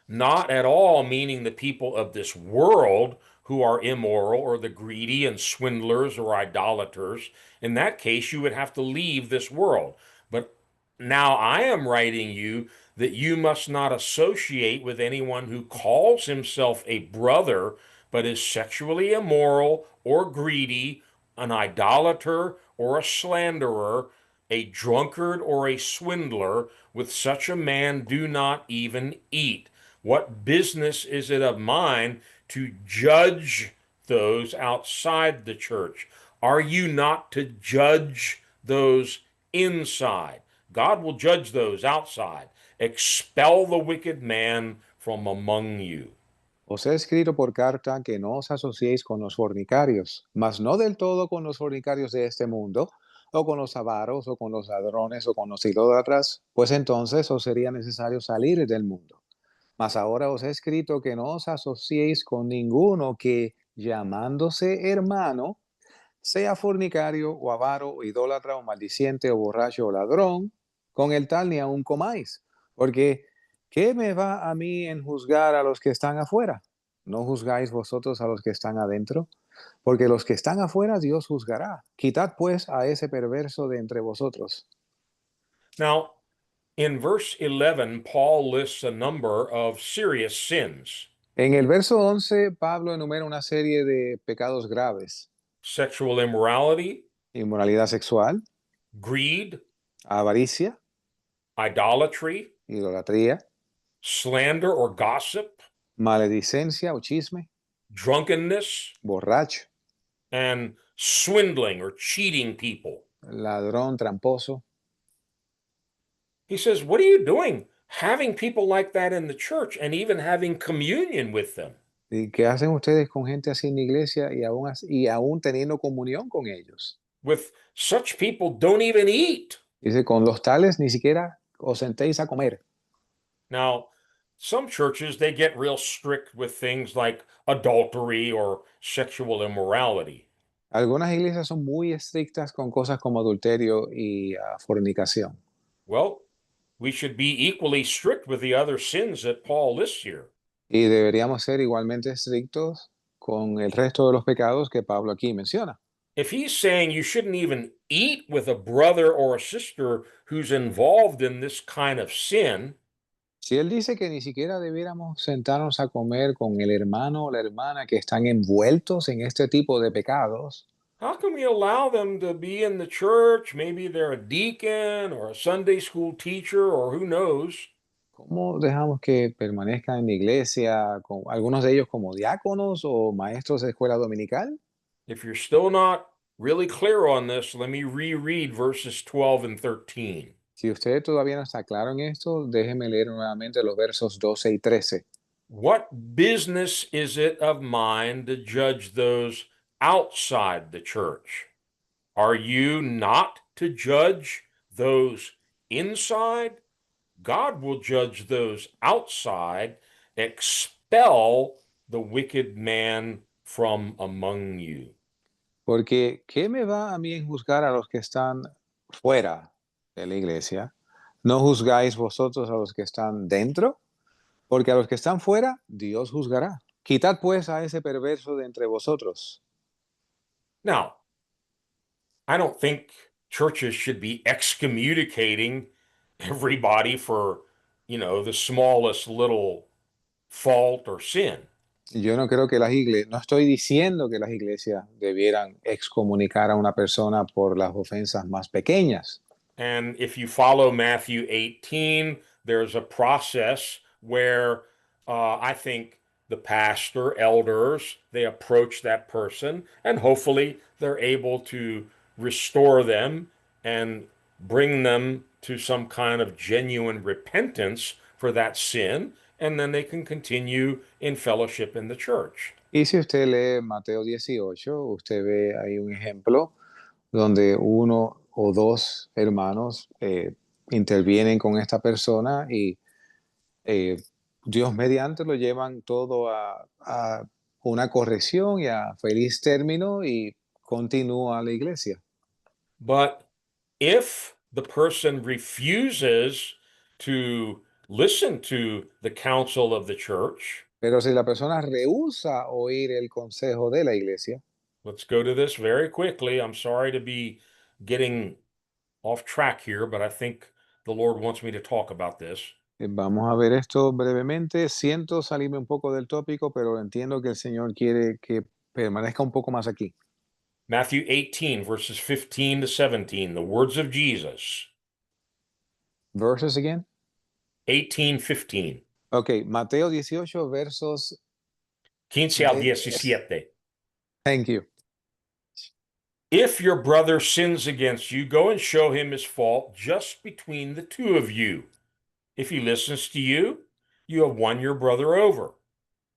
not at all meaning the people of this world who are immoral or the greedy and swindlers or idolaters. In that case, you would have to leave this world. But now I am writing you that you must not associate with anyone who calls himself a brother, but is sexually immoral or greedy, an idolater or a slanderer, a drunkard or a swindler. With such a man, do not even eat. What business is it of mine to judge those outside the church? Are you not to judge those inside? God will judge those outside. Expel the wicked man from among you. Os he escrito por carta que no os asociéis con los fornicarios, mas no del todo con los fornicarios de este mundo, o con los avaros, o con los ladrones, o con los idólatras, pues entonces os sería necesario salir del mundo. Mas ahora os he escrito que no os asociéis con ninguno que, llamándose hermano, sea fornicario, o avaro, o idólatra, o maldiciente, o borracho, o ladrón, con el tal ni aun comáis. Porque, ¿qué me va a mí en juzgar a los que están afuera? ¿No juzgáis vosotros a los que están adentro? Porque los que están afuera Dios juzgará. Quitad pues a ese perverso de entre vosotros. Now, in verse 11, Paul lists a number of serious sins: En el verso 11, Pablo enumera una serie de pecados graves: sexual immorality, inmoralidad sexual, greed, avaricia, idolatry, idolatría, slander or gossip, maledicencia o chisme, drunkenness, borracho, and swindling or cheating people. ladrón, tramposo. He says, what are you doing having people like that in the church and even having communion with them? ¿Y qué hacen ustedes con gente así en la iglesia y aún teniendo comunión con ellos? With such people, don't even eat. Dice, con los tales ni siquiera os sentéis a comer. Now, some churches, they get real strict with things like adultery or sexual immorality. Algunas iglesias son muy estrictas con cosas como adulterio y fornicación. Well, we should be equally strict with the other sins that Paul lists here. Y deberíamos ser igualmente estrictos con el resto de los pecados que Pablo aquí menciona. If he's saying you shouldn't even eat with a brother or a sister who's involved in this kind of sin, Si él dice que ni siquiera debiéramos sentarnos a comer con el hermano o la hermana que están envueltos en este tipo de pecados, how can we allow them to be in the church? Maybe they're a deacon or a Sunday school teacher or who knows. ¿cómo dejamos que permanezcan en la iglesia, con algunos de ellos como diáconos o maestros de escuela dominical? If you're still not really clear on this, let me reread verses 12 and 13. Si usted todavía no está claro en esto, déjeme leer nuevamente los versos 12 y 13. What business is it of mine to judge those outside the church? Are you not to judge those inside? God will judge those outside. Expel the wicked man from among you. Porque, ¿qué me va a mí en juzgar a los que están fuera de la iglesia? ¿No juzgáis vosotros a los que están dentro? Porque a los que están fuera, Dios juzgará. Quitad pues a ese perverso de entre vosotros. Now, I don't think churches should be excommunicating everybody for, the smallest little fault or sin. Yo no creo que las iglesias, no estoy diciendo que las iglesias debieran excomunicar a una persona por las ofensas más pequeñas. And if you follow Matthew 18, there's a process where I think the pastor, elders, they approach that person and hopefully they're able to restore them and bring them to some kind of genuine repentance for that sin. And then they can continue in fellowship in the church. Y si usted lee Mateo 18, usted ve ahí un ejemplo donde uno o dos hermanos intervienen con esta persona y Dios mediante lo llevan todo a una corrección y a feliz término y continúa la iglesia. But if the person refuses to listen to the counsel of the church, Pero si la persona rehúsa oír el consejo de la iglesia, let's go to this very quickly. I'm sorry to be getting off track here, but I think the Lord wants me to talk about this. Vamos a ver esto brevemente. Siento salirme un poco del tópico, pero entiendo que el Señor quiere que permanezca un poco más aquí. Matthew 18, verses 15 to 17, the words of Jesus. Verses again. 18:15. Ok, Mateo 18, versos. 15 al de- 17. Thank you. If your brother sins against you, go and show him his fault just between the two of you. If he listens to you, you have won your brother over.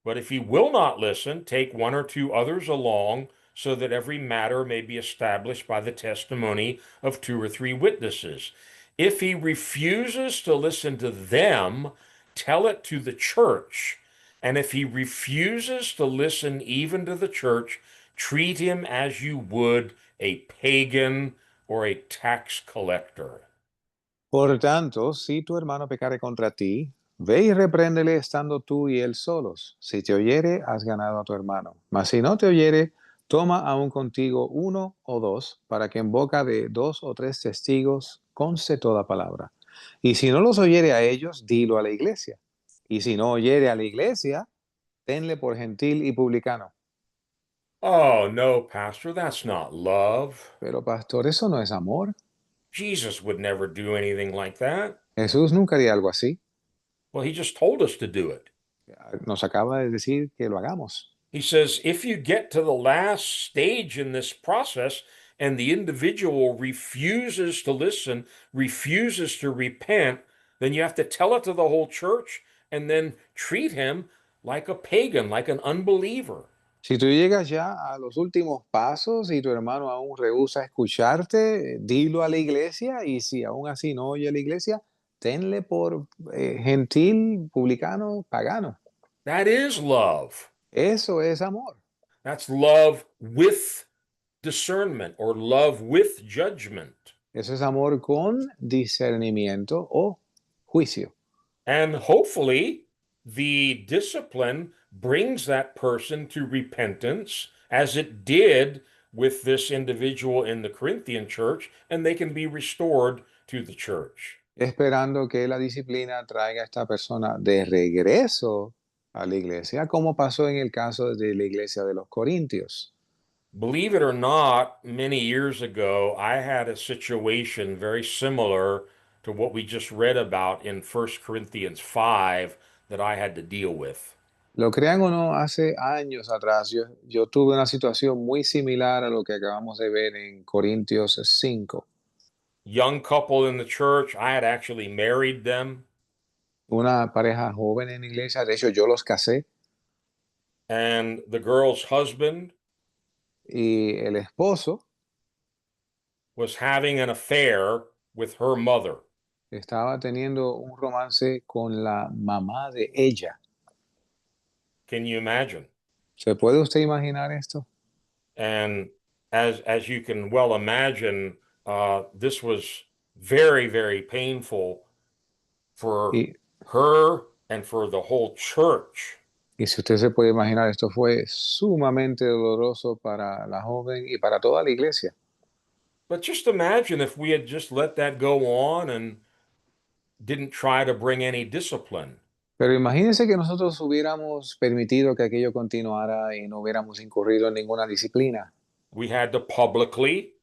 But if he will not listen, take one or two others along, so that every matter may be established by the testimony of two or three witnesses. If he refuses to listen to them, tell it to the church. And if he refuses to listen even to the church, treat him as you would a pagan or a tax collector. Por tanto, si tu hermano pecare contra ti, ve y repréndele estando tú y él solos. Si te oyere, has ganado a tu hermano. Mas si no te oyere, toma aún contigo uno o dos, para que en boca de dos o tres testigos conste toda palabra. Y si no los oyere a ellos, dilo a la iglesia. Y si no oyere a la iglesia, tenle por gentil y publicano. Oh, no, Pastor, that's not love. Pero pastor, eso no es amor. Jesus would never do anything like that. Jesús nunca haría algo así. Well, he just told us to do it. Nos acaba de decir que lo hagamos. He says, if you get to the last stage in this process and the individual refuses to listen, refuses to repent, then you have to tell it to the whole church and then treat him like a pagan, like an unbeliever. Si tú llegas ya a los últimos pasos y tu hermano aún rehúsa escucharte, dilo a la iglesia, y si aún así no oye a la iglesia, tenle por gentil, publicano, pagano. That is love. Eso es amor. That's love with discernment or love with judgment. Eso es amor con discernimiento o juicio. And hopefully, the discipline brings that person to repentance, as it did with this individual in the Corinthian church, and they can be restored to the church. Esperando que la disciplina traiga a esta persona de regreso a la iglesia, como pasó en el caso de la iglesia de los Corintios. Believe it or not, many years ago, I had a situation very similar to what we just read about in 1 Corinthians 5 that I had to deal with. Lo crean o no, hace años atrás yo tuve una situación muy similar a lo que acabamos de ver en Corintios 5. Young couple in the church, I had actually married them, Una pareja joven en la iglesia, de hecho yo los casé, and the girl's husband y el esposo was having an affair with her mother. estaba teniendo un romance con la mamá de ella. Can you imagine? ¿Se puede usted imaginar esto? And as you can well imagine, this was very, very painful for Y, her and for the whole church. y si usted se puede imaginar, esto fue sumamente doloroso para la joven y para toda la iglesia. But just imagine if we had just let that go on and didn't try to bring any discipline. Pero imagínense que nosotros hubiéramos permitido que aquello continuara y no hubiéramos incurrido en ninguna disciplina. We had to publicly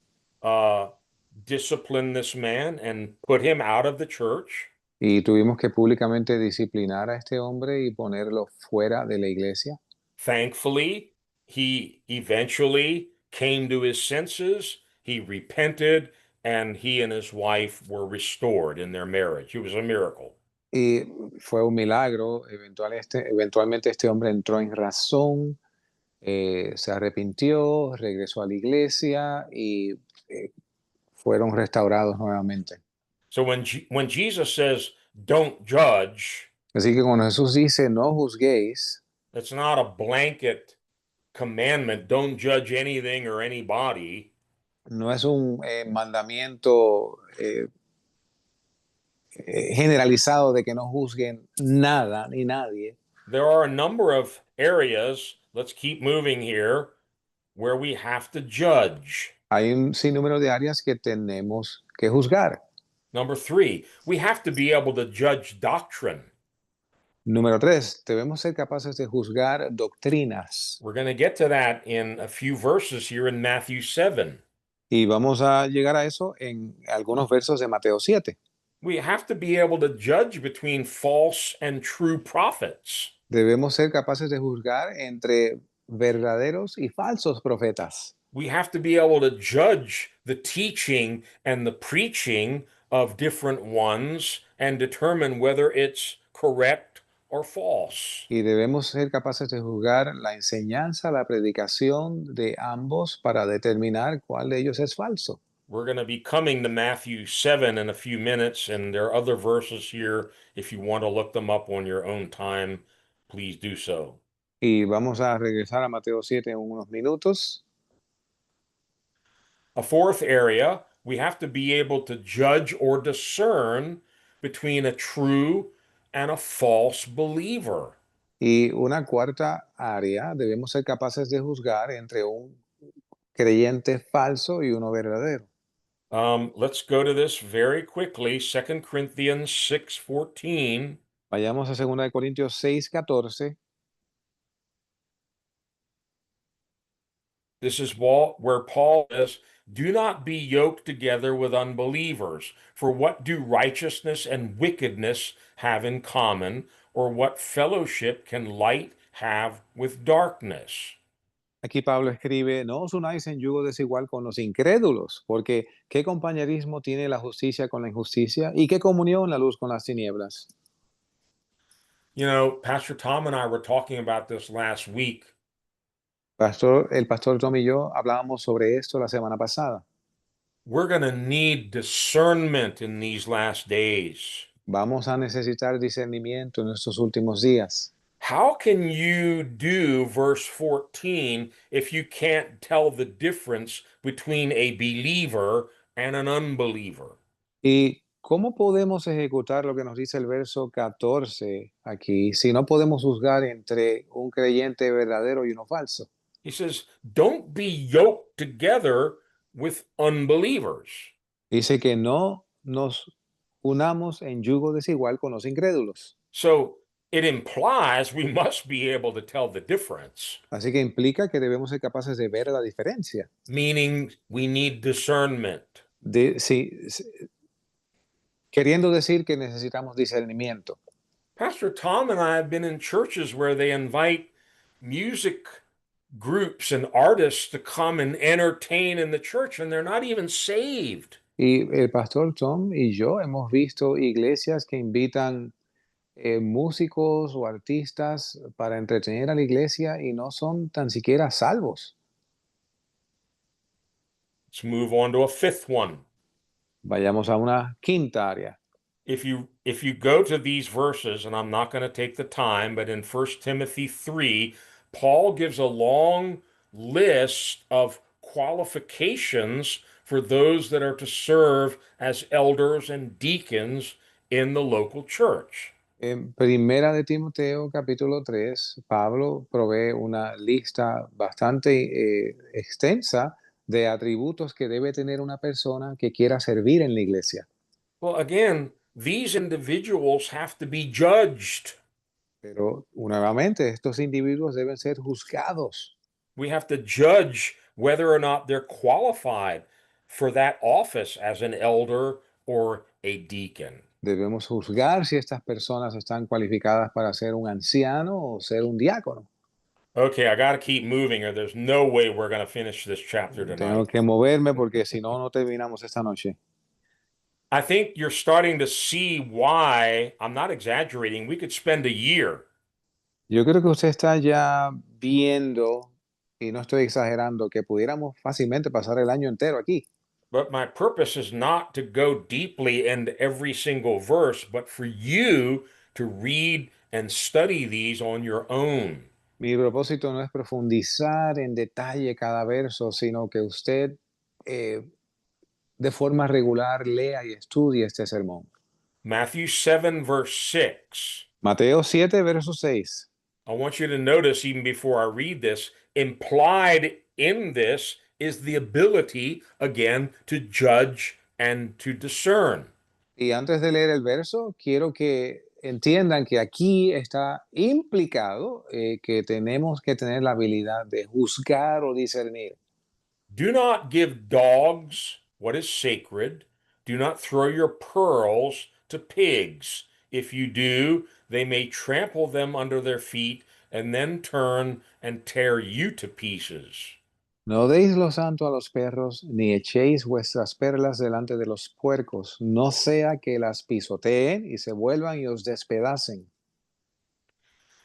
discipline this man and put him out of the church. Y tuvimos que públicamente disciplinar a este hombre y ponerlo fuera de la iglesia. Thankfully, he eventually came to his senses. He repented, and he and his wife were restored in their marriage. It was a miracle. Y fue un milagro. Eventualmente este hombre entró en razón, se arrepintió, regresó a la iglesia y fueron restaurados nuevamente. So when Jesus says, don't judge, Así que cuando Jesús dice, no juzguéis, it's not a blanket commandment. Don't judge anything or anybody. no es un mandamiento generalizado de que no juzguen nada ni nadie. There are a number of areas, let's keep moving here, where we have to judge. Hay un sinnúmero de áreas que tenemos que juzgar. Number three, we have to be able to judge doctrine. Número 3, debemos ser capaces de juzgar doctrinas. We're going to get to that in a few verses here in Matthew 7. Y vamos a llegar a eso en algunos versos de Mateo 7. We have to be able to judge between false and true prophets. Debemos ser capaces de juzgar entre verdaderos y falsos profetas. We have to be able to judge the teaching and the preaching of different ones and determine whether it's correct or false. Y debemos ser capaces de juzgar la enseñanza, la predicación de ambos para determinar cuál de ellos es falso. We're going to be coming to Matthew 7 in a few minutes, and there are other verses here. If you want to look them up on your own time, please do so. Y vamos a regresar a Mateo 7 en unos minutos. A fourth area, we have to be able to judge or discern between a true and a false believer. Y una cuarta área, debemos ser capaces de juzgar entre un creyente falso y uno verdadero. Let's go to this very quickly. 2 Corinthians 6:14. Vayamos a 2 de Corintios 6:14. This is where Paul says, "Do not be yoked together with unbelievers. For what do righteousness and wickedness have in common? Or what fellowship can light have with darkness?" Aquí Pablo escribe, no os unáis en yugo desigual con los incrédulos, porque ¿qué compañerismo tiene la justicia con la injusticia? ¿Y qué comunión la luz con las tinieblas? You know, Pastor Tom and I were talking about this last week. El pastor Tom y yo hablábamos sobre esto la semana pasada. We're going to need discernment in these last days. Vamos a necesitar discernimiento en estos últimos días. How can you do verse 14 if you can't tell the difference between a believer and an unbeliever? ¿Y cómo podemos ejecutar lo que nos dice el verso 14 aquí si no podemos juzgar entre un creyente verdadero y uno falso? He says, don't be yoked together with unbelievers. Dice que no nos unamos en yugo desigual con los incrédulos. So it implies we must be able to tell the difference, Así que implica que debemos ser capaces de ver la diferencia. meaning we need discernment. Queriendo decir que necesitamos discernimiento. Pastor Tom and I have been in churches where they invite music groups and artists to come and entertain in the church, and they're not even saved. Y el pastor Tom y yo hemos visto iglesias que invitan músicos o artistas para entretener a la iglesia y no son tan siquiera salvos. Let's move on to a fifth one. Vayamos a una quinta área. If you go to these verses, and I'm not going to take the time, but in 1 Timothy 3, Paul gives a long list of qualifications for those that are to serve as elders and deacons in the local church. En Primera de Timoteo, capítulo 3, Pablo provee una lista bastante extensa de atributos que debe tener una persona que quiera servir en la iglesia. Well, again, these individuals have to be judged. Pero nuevamente, estos individuos deben ser juzgados. We have to judge whether or not they're qualified for that office as an elder or a deacon. Debemos juzgar si estas personas están cualificadas para ser un anciano o ser un diácono. Okay, I got to keep moving or there's no way we're going to finish this chapter Tengo tonight. que moverme porque si no, no terminamos esta noche. I think you're starting to see why, I'm not exaggerating, we could spend a year Yo creo que usted está ya viendo, y no estoy exagerando, que pudiéramos fácilmente pasar el año entero aquí. But my purpose is not to go deeply into every single verse, but for you to read and study these on your own. Mi propósito no es profundizar en detalle cada verso, sino que usted de forma regular lea y estudie este sermón. Matthew 7, verse 6. Mateo 7, verso 6. I want you to notice, even before I read this, implied in this is the ability, again, to judge and to discern. Y antes de leer el verso, quiero que entiendan que aquí está implicado que tenemos que tener la habilidad de juzgar o discernir. Do not give dogs what is sacred. Do not throw your pearls to pigs. If you do, they may trample them under their feet and then turn and tear you to pieces. No deis lo santo a los perros, ni echéis vuestras perlas delante de los puercos, no sea que las pisoteen y se vuelvan y os despedacen.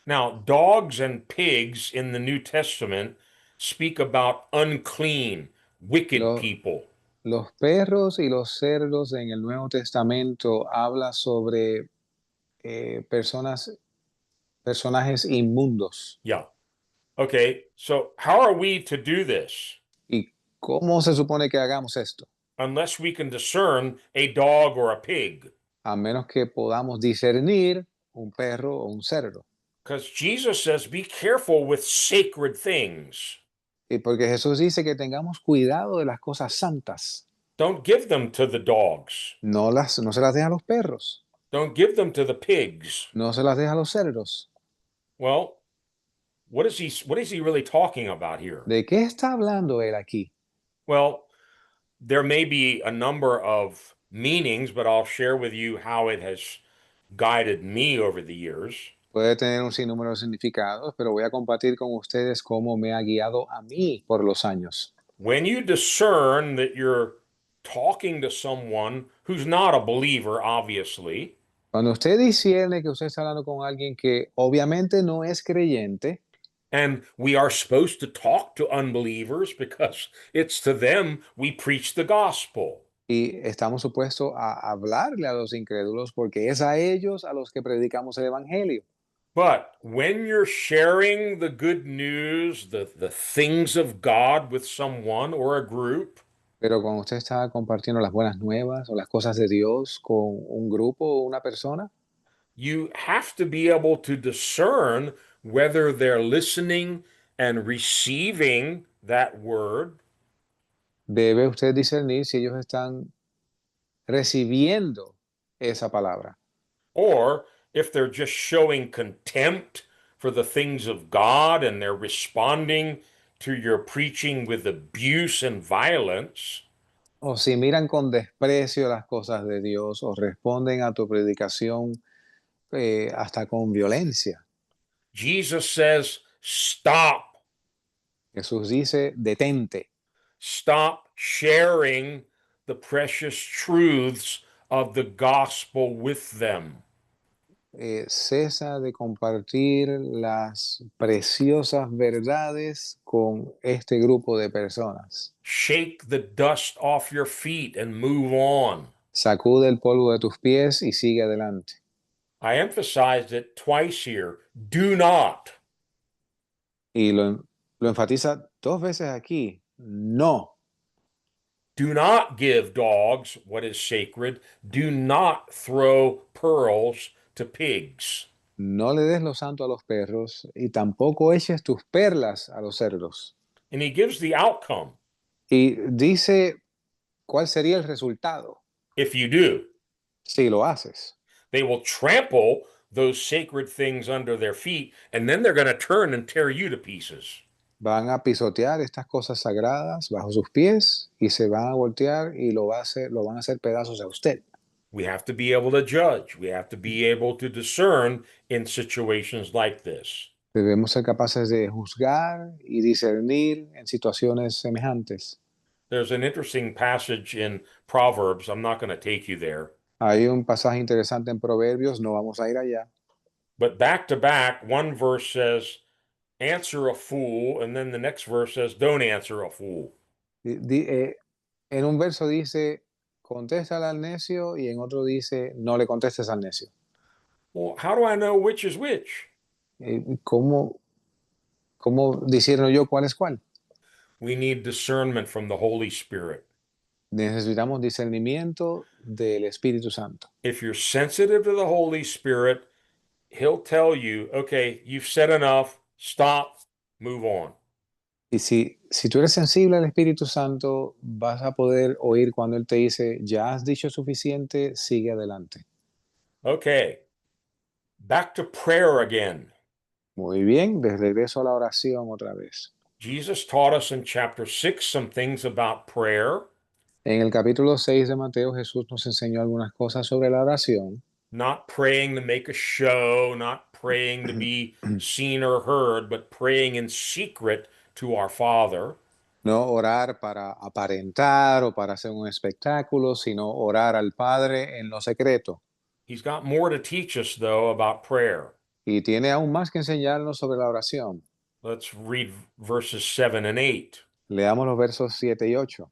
Now, dogs and pigs in the New Testament speak about unclean, wicked Lo- people. los perros y los cerdos en el Nuevo Testamento habla sobre personajes inmundos. Yeah. Okay, so how are we to do this? ¿Y cómo se supone que hagamos esto? Unless we can discern a dog or a pig. A menos que podamos discernir un perro o un cerdo. Because Jesus says, be careful with sacred things. Y porque Jesús dice que tengamos cuidado de las cosas santas. Don't give them to the dogs. No se las deja a los perros. Don't give them to the pigs. No se las deja a los cerdos. Well, what is he really talking about here? ¿De qué está hablando él aquí? Well, there may be a number of meanings, but I'll share with you how it has guided me over the years. Puede tener un sinnúmero de significados, pero voy a compartir con ustedes cómo me ha guiado a mí por los años. When you discern that you're talking to someone who's not a believer, obviously, Cuando usted discierne que usted está hablando con alguien que obviamente no es creyente, and we are supposed to talk to unbelievers because it's to them we preach the gospel. y estamos supuestos a hablarle a los incrédulos porque es a ellos a los que predicamos el evangelio. But when you're sharing the good news, the things of God with someone or a group, Pero cuando usted está compartiendo las buenas nuevas o las cosas de Dios con un grupo o una persona, you have to be able to discern whether they're listening and receiving that word, debe usted discernir si ellos están recibiendo esa palabra or if they're just showing contempt for the things of God and they're responding to your preaching with abuse and violence. o si miran con desprecio las cosas de Dios o responden a tu predicación hasta con violencia. Jesus says, stop. Jesús dice, detente, Stop sharing the precious truths of the gospel with them. cesa de compartir las preciosas verdades con este grupo de personas. Shake the dust off your feet and move on. Sacude el polvo de tus pies y sigue adelante. I emphasized it twice here. Do not. Y lo enfatiza dos veces aquí. No. Do not give dogs what is sacred. Do not throw pearls to pigs. No le des lo santo a los perros y tampoco eches tus perlas a los cerdos. And he gives the outcome Y dice cuál sería el resultado if you do. si lo haces. They will trample those sacred things under their feet, and then they're going to turn and tear you to pieces. Van a pisotear estas cosas sagradas bajo sus pies y se van a voltear y lo van a hacer pedazos a usted. We have to be able to judge. We have to be able to discern in situations like this. Debemos ser capaces de juzgar y discernir en situaciones semejantes. There's an interesting passage in Proverbs. I'm not going to take you there. Hay un pasaje interesante en Proverbios, no vamos a ir allá. But back to back, one verse says, answer a fool, and then the next verse says, don't answer a fool. En un verso dice, contéstale al necio, y en otro dice, no le contestes al necio. Well, how do I know which is which? ¿Cómo discierno yo cuál es cuál? We need discernment from the Holy Spirit. Necesitamos discernimiento del Espíritu Santo. If you're sensitive to the Holy Spirit, He'll tell you, okay, you've said enough, stop, move on. Y si tú eres sensible al Espíritu Santo, vas a poder oír cuando Él te dice, ya has dicho suficiente, sigue adelante. Okay, back to prayer again. Muy bien, de regreso a la oración otra vez. Jesus taught us in chapter 6 some things about prayer, En el capítulo 6 de Mateo, Jesús nos enseñó algunas cosas sobre la oración. not praying to make a show, not praying to be seen or heard, but praying in secret to our Father. No orar para aparentar o para hacer un espectáculo, sino orar al Padre en lo secreto. He's got more to teach us, though, about prayer. Y tiene aún más que enseñarnos sobre la oración. Let's read verses 7 and 8. Leamos los versos 7 y 8.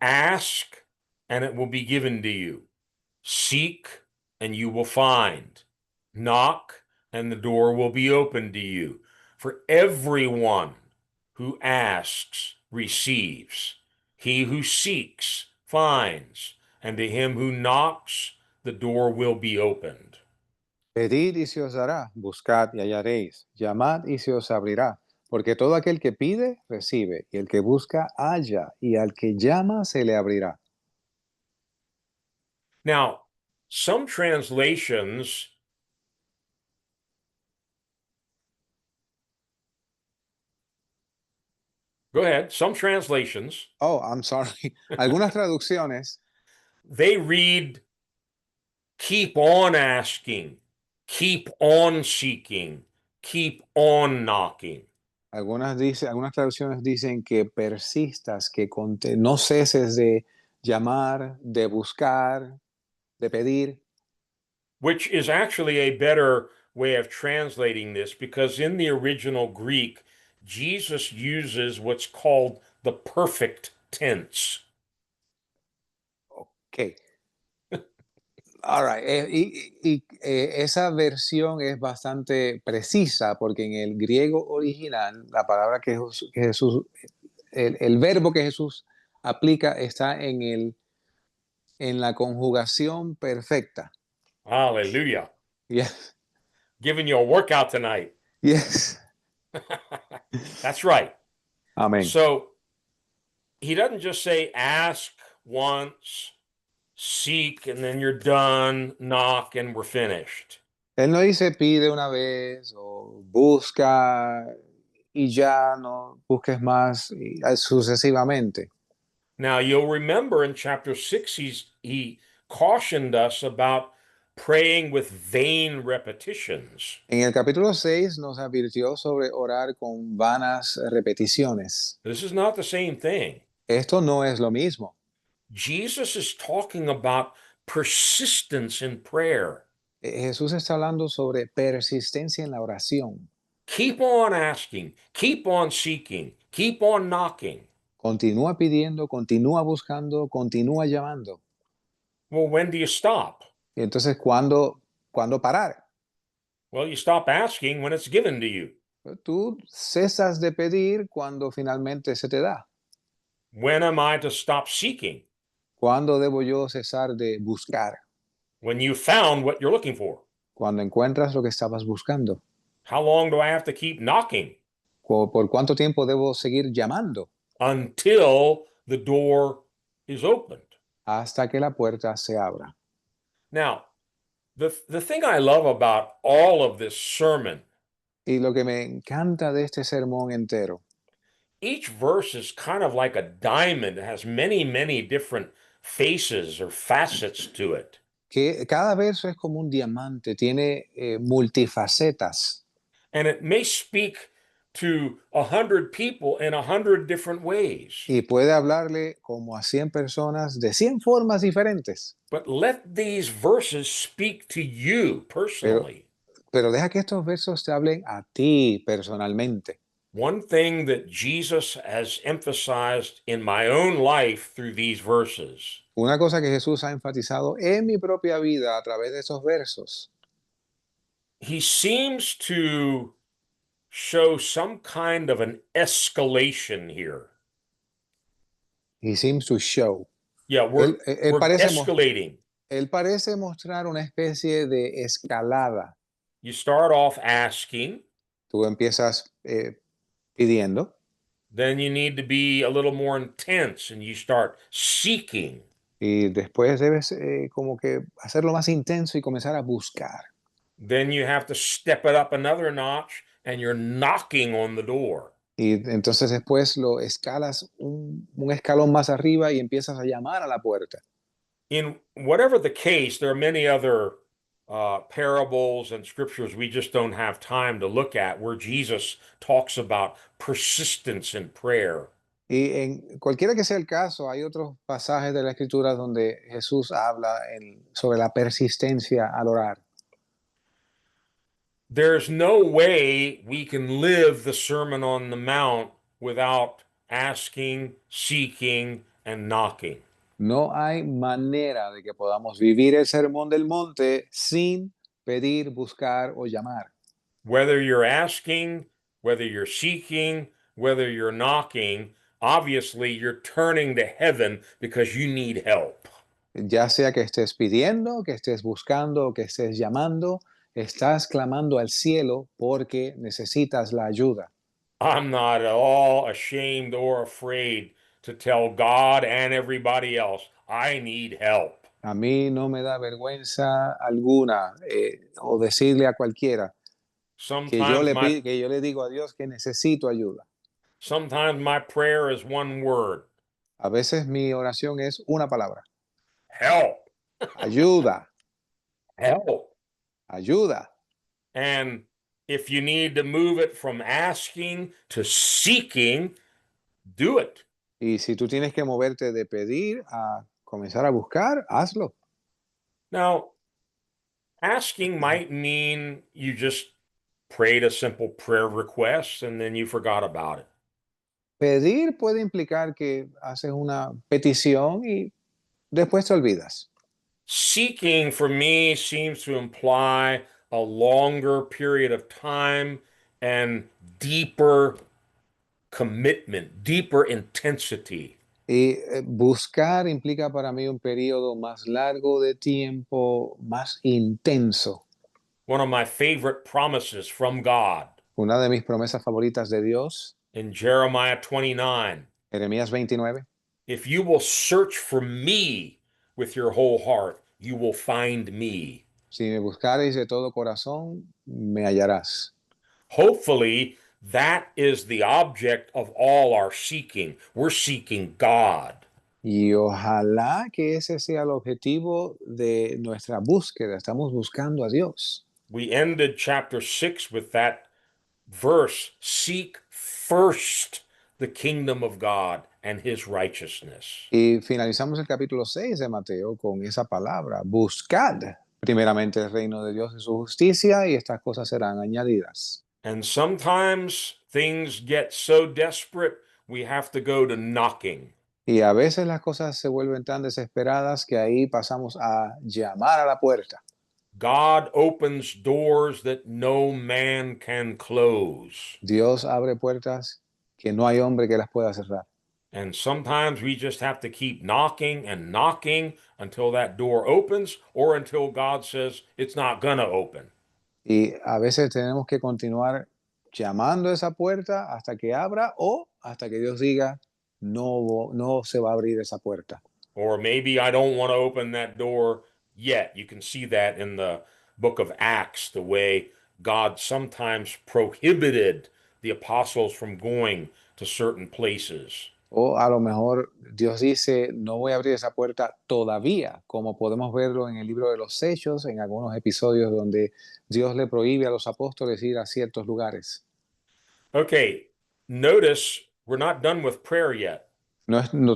Ask, and it will be given to you. Seek, and you will find. Knock, and the door will be opened to you. For everyone who asks receives. He who seeks finds. And to him who knocks, the door will be opened. Pedid y se os dará, buscad y hallaréis, llamad y se os abrirá, porque todo aquel que pide, recibe, y el que busca, halla, y al que llama, se le abrirá. Now, some translations go ahead. Some translations, Oh, I'm sorry. Algunas traducciones they read, keep on asking, keep on seeking, keep on knocking. algunas traducciones dicen que persistas, que no ceses de llamar, de buscar, de pedir. Which is actually a better way of translating this, because in the original Greek, Jesus uses what's called the perfect tense. Ok. All right. Esa versión es bastante precisa porque en el griego original la palabra el verbo que Jesús aplica está en la conjugación perfecta. Hallelujah. Yes. Giving you a workout tonight. Yes. That's right. Amén. So he doesn't just say ask once, seek, and then you're done, knock, and we're finished. Él no dice pide una vez o busca y ya no busques más y sucesivamente. Now, you'll remember in chapter 6, he cautioned us about praying with vain repetitions. En el capítulo 6 nos advirtió sobre orar con vanas repeticiones. This is not the same thing. Esto no es lo mismo. Jesus is talking about persistence in prayer. Jesús está hablando sobre persistencia en la oración. Keep on asking, keep on seeking, keep on knocking. Continúa pidiendo, continúa buscando, continúa llamando. Well, when do you stop? Y entonces, ¿cuándo parar? Well, you stop asking when it's given to you. Tú cesas de pedir cuando finalmente se te da. When am I to stop seeking? ¿Cuándo debo yo cesar de buscar? When you found what you're looking for. Cuando encuentras lo que estabas buscando. How long do I have to keep knocking? ¿Por cuánto tiempo debo seguir llamando? Until the door is opened. Hasta que la puerta se abra. Now, the thing I love about all of this sermon, Y lo que me encanta de este sermón entero, each verse is kind of like a diamond. It has many, many different faces or facets to it. que cada verso es como un diamante, tiene multifacetas. And it may speak to 100 people in 100 different ways. Y puede hablarle como a 100 personas de 100 formas diferentes. But let these verses speak to you personally. Pero deja que estos versos te hablen a ti personalmente. One thing that Jesus has emphasized in my own life through these verses Una cosa que Jesús ha enfatizado en mi propia vida a través de esos versos, he seems to show some kind of an escalation here. he seems to show. Yeah, we're escalating. Él parece mostrar una especie de escalada. You start off asking. Tú empiezas pidiendo. Then you need to be a little more intense and you start seeking. Y después debes como que hacerlo más intenso y comenzar a buscar. Then you have to step it up another notch and you're knocking on the door. Y entonces después lo escalas un escalón más arriba y empiezas a llamar a la puerta. In whatever the case, there are many other parables and scriptures we just don't have time to look at where Jesus talks about persistence in prayer. Y en cualquiera que sea el caso, hay otros pasajes de la Escritura donde Jesús habla sobre la persistencia al orar. There's no way we can live the Sermon on the Mount without asking, seeking, and knocking. No hay manera de que podamos vivir el sermón del monte sin pedir, buscar o llamar. Whether you're asking, whether you're seeking, whether you're knocking, obviously you're turning to heaven because you need help. Ya sea que estés pidiendo, que estés buscando o que estés llamando, estás clamando al cielo porque necesitas la ayuda. I'm not at all ashamed or afraid to tell God and everybody else, I need help. A mí no me da vergüenza alguna o decirle a cualquiera Sometimes my que yo le digo a Dios que necesito ayuda. sometimes my prayer is one word, A veces mi oración es una palabra. help, Ayuda, help. ayuda. And if you need to move it from asking to seeking, do it. Y si tú tienes que moverte de pedir a comenzar a buscar, hazlo. Now, asking might mean you just prayed a simple prayer request and then you forgot about it. Pedir puede implicar que haces una petición y después te olvidas. Seeking for me seems to imply a longer period of time and deeper commitment, deeper intensity. Y buscar implica para mí un periodo más largo de tiempo, más intenso. One of my favorite promises from God Una de mis promesas favoritas de Dios, in Jeremiah 29. Jeremías 29. If you will search for me with your whole heart, you will find me. Si me buscares de todo corazón, me hallarás. Hopefully, that is the object of all our seeking. We're seeking God. Y ojalá que ese sea el objetivo de nuestra búsqueda. Estamos buscando a Dios. We ended chapter 6 with that verse, seek first the kingdom of God and his righteousness. Y finalizamos el capítulo 6 de Mateo con esa palabra. Buscad primeramente el reino de Dios y su justicia y estas cosas serán añadidas. And sometimes things get so desperate, we have to go to knocking. Y a veces las cosas se vuelven tan desesperadas que ahí pasamos a llamar a la puerta. God opens doors that no man can close. Dios abre puertas que no hay hombre que las pueda cerrar. And sometimes we just have to keep knocking and knocking until that door opens or until God says it's not going to open. Y a veces tenemos que continuar llamando a esa puerta hasta que abra o hasta que Dios diga, no se va a abrir esa puerta. Or maybe I don't want to open that door yet. You can see that in the book of Acts, the way God sometimes prohibited the apostles from going to certain places. O a lo mejor Dios dice, no voy a abrir esa puerta todavía, como podemos verlo en el libro de los Hechos, en algunos episodios donde Dios le prohíbe a los apóstoles ir a ciertos lugares. Okay, notice we're not done with prayer yet.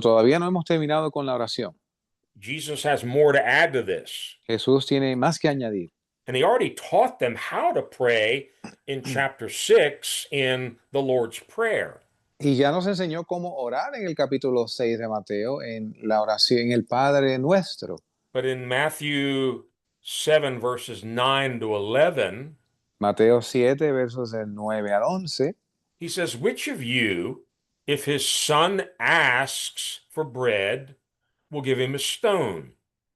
Todavía no hemos terminado con la oración. Jesus has more to add to this. Jesús tiene más que añadir. And he already taught them how to pray in chapter 6 in the Lord's Prayer. Y ya nos enseñó cómo orar en el capítulo 6 de Mateo, en la oración, en el Padre Nuestro. But in Matthew 7, verses 9 to 11, Mateo 7, versos del 9 al 11, he says, which of you, if his son asks for bread, will give him a stone?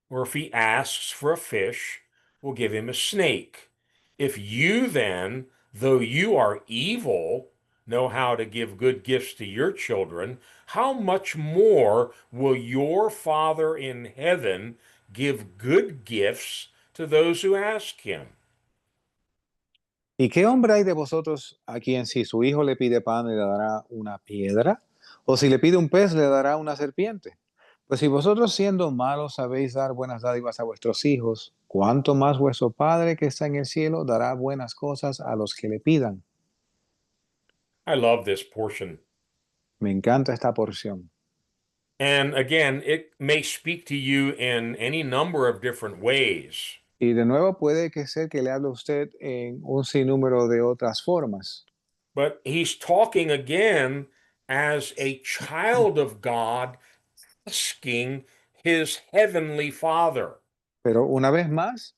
Or if he asks for a fish, will give him a snake? If you then, though you are evil, know how to give good gifts to your children, how much more will your Father in heaven give good gifts to those who ask him? ¿Y qué hombre hay de vosotros a quien si su hijo le pide pan le dará una piedra? ¿O si le pide un pez le dará una serpiente? Pues si vosotros siendo malos sabéis dar buenas dádivas a vuestros hijos, ¿cuánto más vuestro Padre que está en el cielo dará buenas cosas a los que le pidan? I love this portion. Me encanta esta porción. And again, it may speak to you in any number of different ways. Y de nuevo puede que sea que le hable a usted en un sinnúmero de otras formas. But he's talking again as a child of God asking his heavenly Father. Pero una vez más,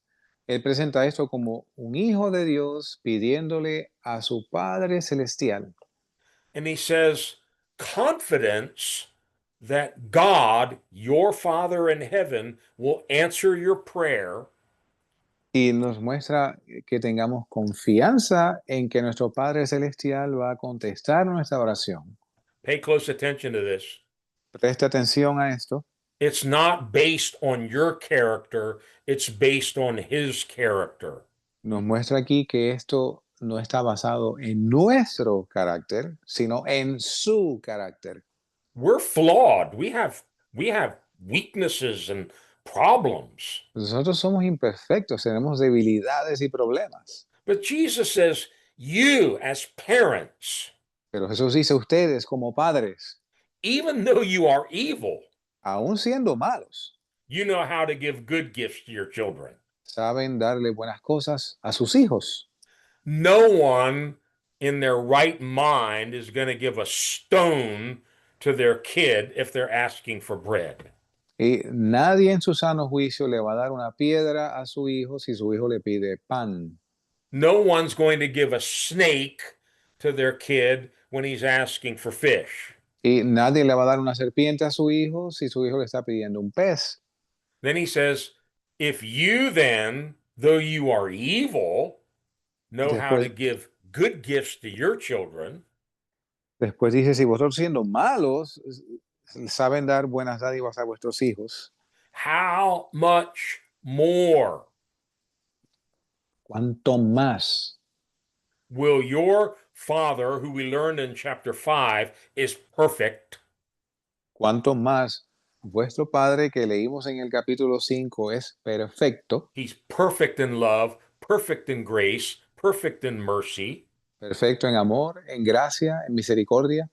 él presenta esto como un hijo de Dios pidiéndole a su Padre Celestial. And he says, confidence that God, your Father in heaven, will answer your prayer Y nos muestra que tengamos confianza en que nuestro Padre Celestial va a contestar nuestra oración. Pay close attention to this. Preste atención a esto. It's not based on your character, it's based on his character. Nos muestra aquí que esto no está basado en nuestro carácter, sino en su carácter. We're flawed. We have weaknesses and problems. Nosotros somos imperfectos, tenemos debilidades y problemas. But Jesus says, you as parents, Pero Jesús dice, ustedes como padres, even though you are evil, aún siendo malos, you know how to give good gifts to your children. saben darle buenas cosas a sus hijos. No one in their right mind is going to give a stone to their kid if they're asking for bread. Y nadie en su sano juicio le va a dar una piedra a su hijo si su hijo le pide pan. No one's going to give a snake to their kid when he's asking for fish. Y nadie le va a dar una serpiente a su hijo si su hijo le está pidiendo un pez. Then he says, if you then, though you are evil, know how to Después, give good gifts to your children, después dice, si vosotros siendo malos saben dar buenas dádivas a vuestros hijos, how much more ¿cuánto más will your Father, who we learned in chapter 5 is perfect, cuánto más vuestro Padre que leímos en el capítulo 5 es perfecto, he's perfect in love, perfect in grace, perfect in mercy, perfecto en amor, en gracia, en misericordia?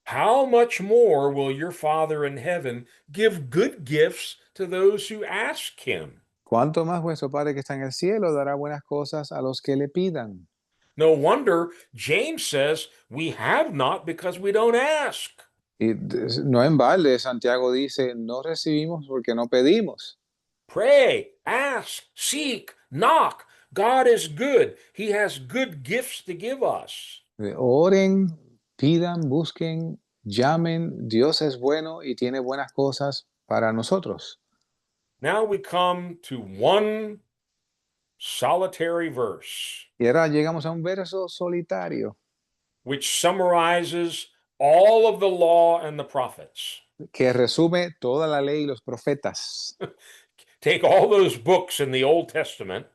how much more will your Father in heaven give good gifts to those who ask him? ¿Cuánto más vuestro Padre que está en el cielo dará buenas cosas a los que le pidan? No wonder James says we have not because we don't ask. Y no en balde, Santiago dice, no recibimos porque no pedimos. Pray, ask, seek, knock. God is good. He has good gifts to give us. Oren, pidan, busquen, llamen. Dios es bueno y tiene buenas cosas para nosotros. Now we come to one solitary verse, Y ahora llegamos a un verso solitario which summarizes all of the law and the prophets. que resume toda la ley y los profetas. Take all those books in the Old Testament.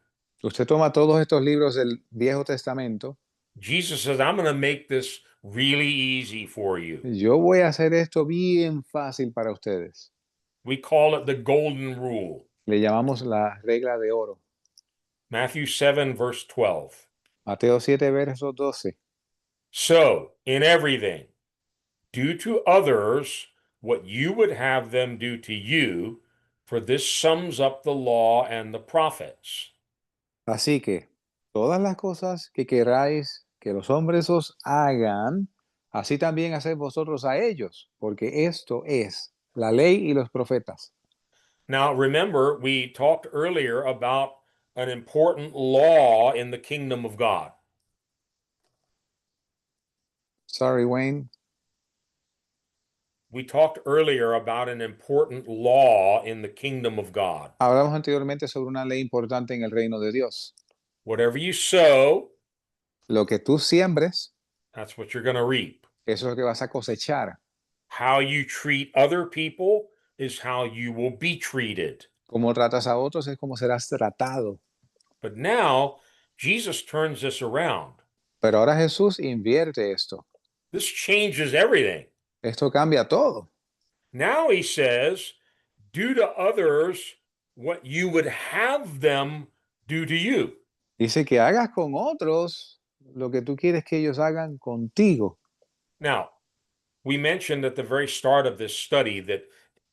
Usted toma todos estos libros del Viejo Testamento. Jesus says, I'm going to make this really easy for you. Yo voy a hacer esto bien fácil para ustedes. We call it the golden rule. Le llamamos la regla de oro. Matthew 7, verse 12. Mateo 7, verso 12. So, in everything, do to others what you would have them do to you, for this sums up the law and the prophets. Así que todas las cosas que queráis que los hombres os hagan, así también haced vosotros a ellos, porque esto es la ley y los profetas. Now, remember, we talked earlier about an important law in the kingdom of God. Sorry, Wayne. We talked earlier about an important law in the kingdom of God. Hablamos anteriormente sobre una ley importante en el reino de Dios. Whatever you sow, Lo que tú siembres, that's what you're going to reap. Eso es lo que vas a cosechar. How you treat other people is how you will be treated. Cómo tratas a otros es como serás tratado. But now Jesus turns this around. Pero ahora Jesús invierte esto. This changes everything. Esto cambia todo. Now he says, do to others what you would have them do to you. Dice que hagas con otros lo que tú quieres que ellos hagan contigo. Now, we mentioned at the very start of this study that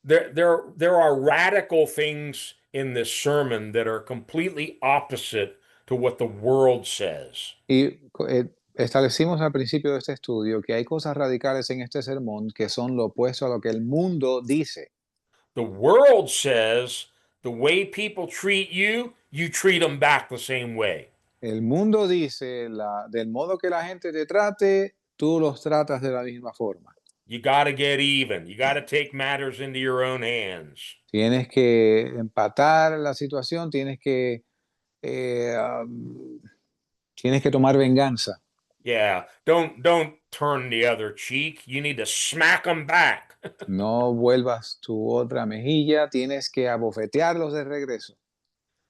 there are radical things in this sermon that are completely opposite to what the world says. Y establecimos al principio de este estudio que hay cosas radicales en este sermón que son lo opuesto a lo que el mundo dice. The world says the way people treat you, you treat them back the same way. El mundo dice, del modo que la gente te trate, tú los tratas de la misma forma. You got to get even. You got to take matters into your own hands. Tienes que empatar la situación, tienes que tomar venganza. Yeah, don't turn the other cheek. You need to smack them back. No vuelvas tu otra mejilla, tienes que abofetearlos de regreso.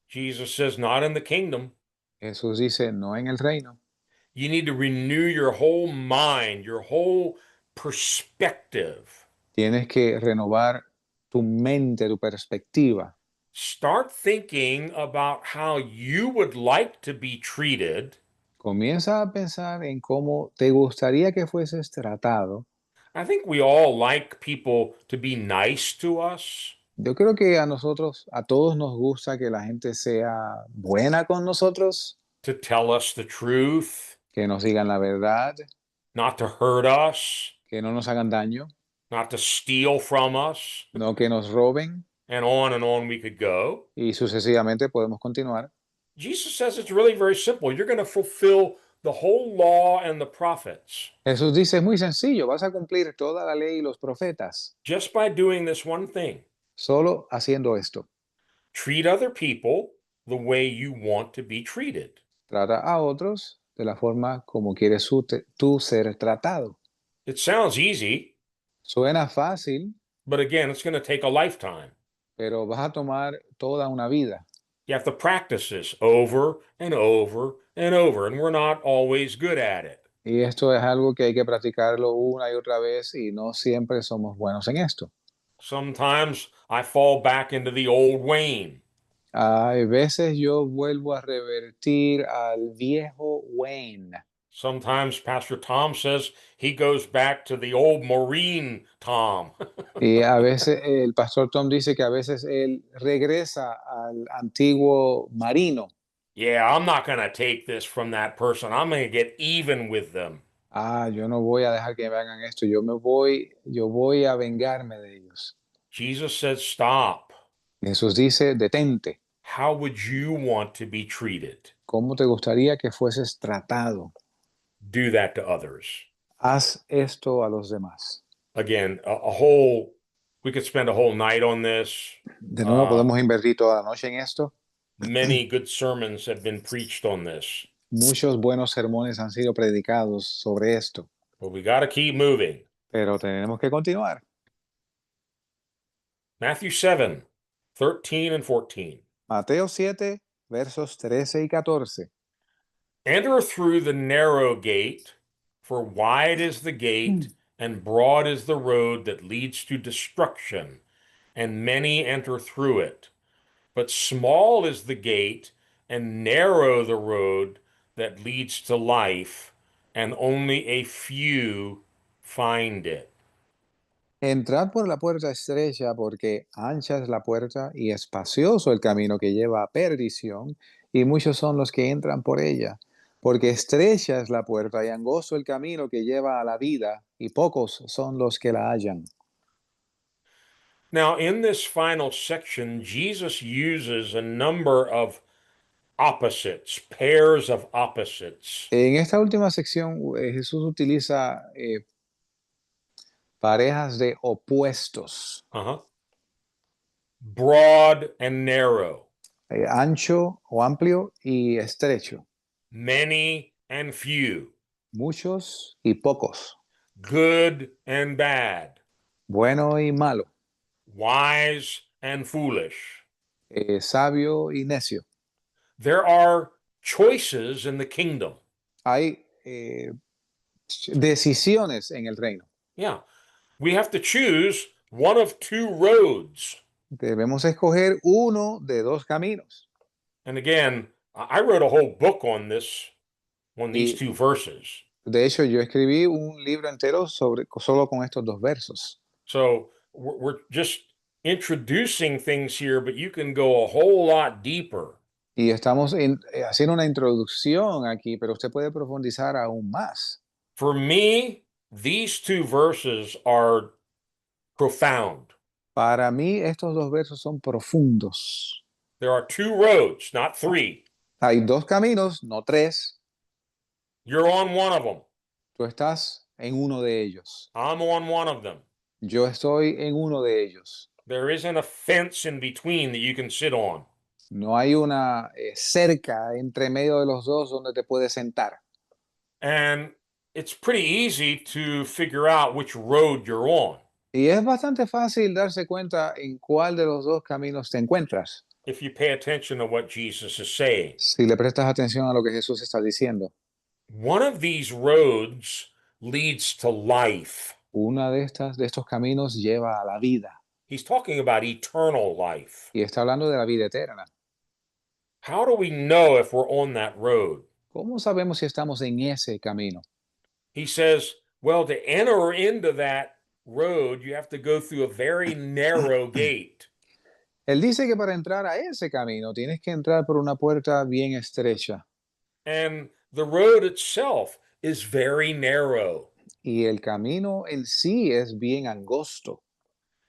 Jesus says, not in the kingdom. Jesús dice, no en el reino. You need to renew your whole mind, your whole perspective. Tienes que renovar tu mente, tu perspectiva. Start thinking about how you would like to be treated. Comienza a pensar en cómo te gustaría que fueses tratado. I think we all like people to be nice to us. Yo creo que a nosotros, a todos nos gusta que la gente sea buena con nosotros, To tell us the truth, que nos digan la verdad, not to hurt us, que no nos hagan daño, not to steal from us, no que nos roben, and on we could go. y sucesivamente podemos continuar. Jesus says it's really very simple. You're going to fulfill the whole law and the prophets Jesús dice, es muy sencillo, vas a cumplir toda la ley y los profetas, just by doing this one thing. solo haciendo esto. Treat other people the way you want to be treated. Trata a otros de la forma como quieres tú ser tratado. It sounds easy, Suena fácil, but again, it's going to take a lifetime. pero vas a tomar toda una vida. You have to practice this over and over and over, and we're not always good at it. Y esto es algo que hay que practicarlo una y otra vez y no siempre somos buenos en esto. Sometimes I fall back into the old Wayne. Hay veces yo vuelvo a revertir al viejo Wayne. Sometimes Pastor Tom says he goes back to the old Marine Tom. Y a veces el pastor Tom dice que a veces él regresa al antiguo marino. Yeah, I'm not going to take this from that person. I'm going to get even with them. Yo no voy a dejar que me hagan esto. Yo voy a vengarme de ellos. Jesus said, stop. Jesús dice, detente. How would you want to be treated? ¿Cómo te gustaría que fueses tratado? Do that to others. Haz esto a los demás. Again, we could spend a whole night on this. De nuevo, podemos invertir toda la noche en esto. Many good sermons have been preached on this. Muchos buenos sermones han sido predicados sobre esto, But we got to keep moving. pero tenemos que continuar. Matthew 7, 13 and 14. Mateo 7, versos 13 y 14. Enter through the narrow gate, for wide is the gate, and broad is the road that leads to destruction, and many enter through it. But small is the gate, and narrow the road that leads to life, and only a few find it. Entrad por la puerta estrecha, porque ancha es la puerta y espacioso el camino que lleva a perdición, y muchos son los que entran por ella. Porque estrecha es la puerta y angosto el camino que lleva a la vida, y pocos son los que la hallan. Now, in this final section, Jesus uses a number of opposites, pairs of opposites. En esta última sección, Jesús utiliza parejas de opuestos, Broad and narrow, ancho o amplio y estrecho, many and few. muchos y pocos, good and bad, bueno y malo, wise and foolish. sabio y necio. There are choices in the kingdom. Hay decisiones en el reino. Yeah. We have to choose one of two roads. Debemos escoger uno de dos caminos. And again, I wrote a whole book on this, on these Y two verses. de hecho, yo escribí un libro entero solo con estos dos versos. So we're just introducing things here, but you can go a whole lot deeper. Y estamos haciendo una introducción aquí, pero usted puede profundizar aún más. For me, these two verses are profound. Para mí, estos dos versos son profundos. There are two roads, not three. Hay dos caminos, no tres. You're on one of them. Tú estás en uno de ellos. I'm on one of them. Yo estoy en uno de ellos. There isn't a fence in between that you can sit on. No hay una cerca entre medio de los dos donde te puedes sentar. And it's pretty easy to figure out which road you're on Y es bastante fácil darse cuenta en cuál de los dos caminos te encuentras, if you pay attention to what Jesus is saying. si le prestas atención a lo que Jesús está diciendo. One of these roads leads to life. Una de estos caminos lleva a la vida. He's talking about eternal life. Y está hablando de la vida eterna. How do we know if we're on that road? ¿Cómo sabemos si estamos en ese camino? He says, well, to enter into that road, you have to go through a very narrow gate. Él dice que para entrar a ese camino tienes que entrar por una puerta bien estrecha. And the road itself is very narrow. Y el camino en sí es bien angosto.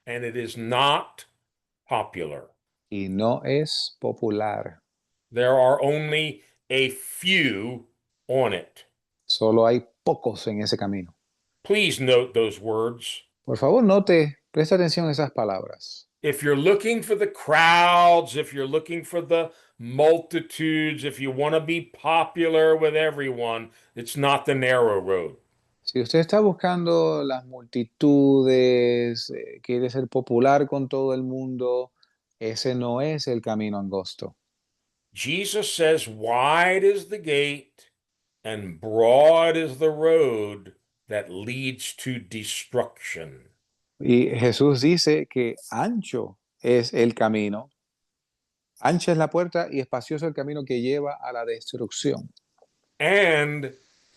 And it is not popular. Y no es popular. There are only a few on it. Solo hay pocos en ese camino. Please note those words. Por favor, presta atención a esas palabras. If you're looking for the crowds, if you're looking for the multitudes, if you want to be popular with everyone, it's not the narrow road. Si usted está buscando las multitudes, quiere ser popular con todo el mundo, ese no es el camino angosto. Jesus says, wide is the gate and broad is the road that leads to destruction. Y Jesús dice que ancho es el camino, ancha es la puerta y espacioso el camino que lleva a la destrucción. And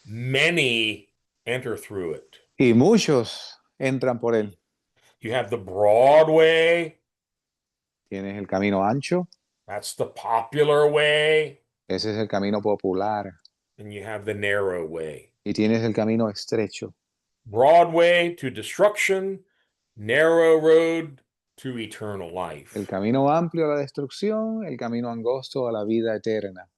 many enter through it. Y muchos entran por él. You have the broad way. Tienes el camino ancho, That's the popular way. ese es el camino popular. And you have the narrow way. Y tienes el camino estrecho. Broad way to destruction, narrow road to eternal life. El camino amplio a la destrucción, el camino angosto a la vida eterna.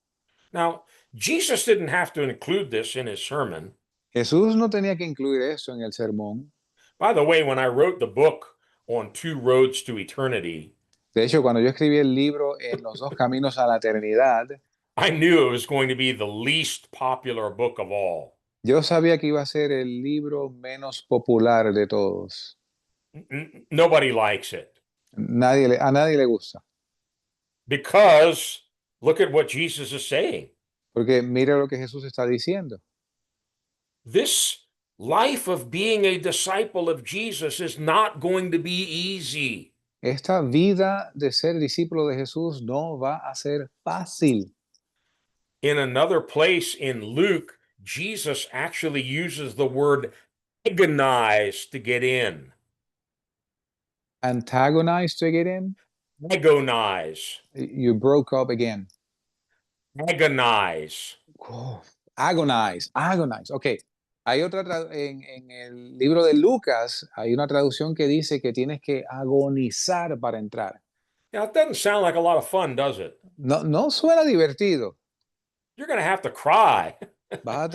Now, Jesus didn't have to include this in his sermon. Jesús no tenía que incluir eso en el sermón. By the way, when I wrote the book on two roads to eternity, De hecho, cuando yo escribí el libro En los dos caminos a la eternidad, I knew it was going to be the least popular book of all. yo sabía que iba a ser el libro menos popular de todos. Nobody likes it A nadie le gusta. because look at what Jesus is saying. Porque mira lo que Jesús está diciendo. This life of being a disciple of Jesus is not going to be easy. Esta vida de ser discípulo de Jesús no va a ser fácil. In another place in Luke, Jesus actually uses the word agonize to get in. Antagonize to get in, Agonize. you broke up again. Agonize. Oh, agonize. Ok. Hay otra, en el libro de Lucas, hay una traducción que dice que tienes que agonizar para entrar. Now, it doesn't sound like a lot of fun, does it? No suena divertido. You're going to have to cry. Vas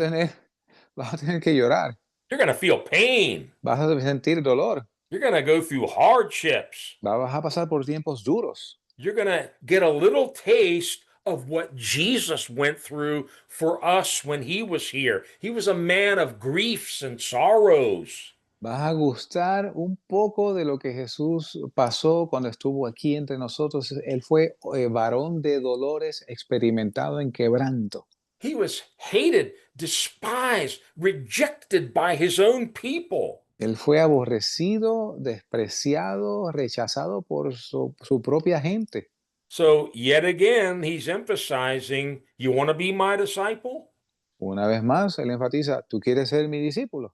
a tener que llorar. You're going to feel pain. Vas a sentir dolor. You're going to go through hardships. Vas a pasar por tiempos duros. You're going to get a little taste of what Jesus went through for us when he was here. He was a man of griefs and sorrows. Vas a gustar un poco de lo que Jesús pasó cuando estuvo aquí entre nosotros. Él fue varón de dolores, experimentado en quebranto. He was hated, despised, rejected by his own people. Él fue aborrecido, despreciado, rechazado por su propia gente. So, yet again, he's emphasizing, you want to be my disciple? Una vez más, él enfatiza, ¿tú quieres ser mi discípulo?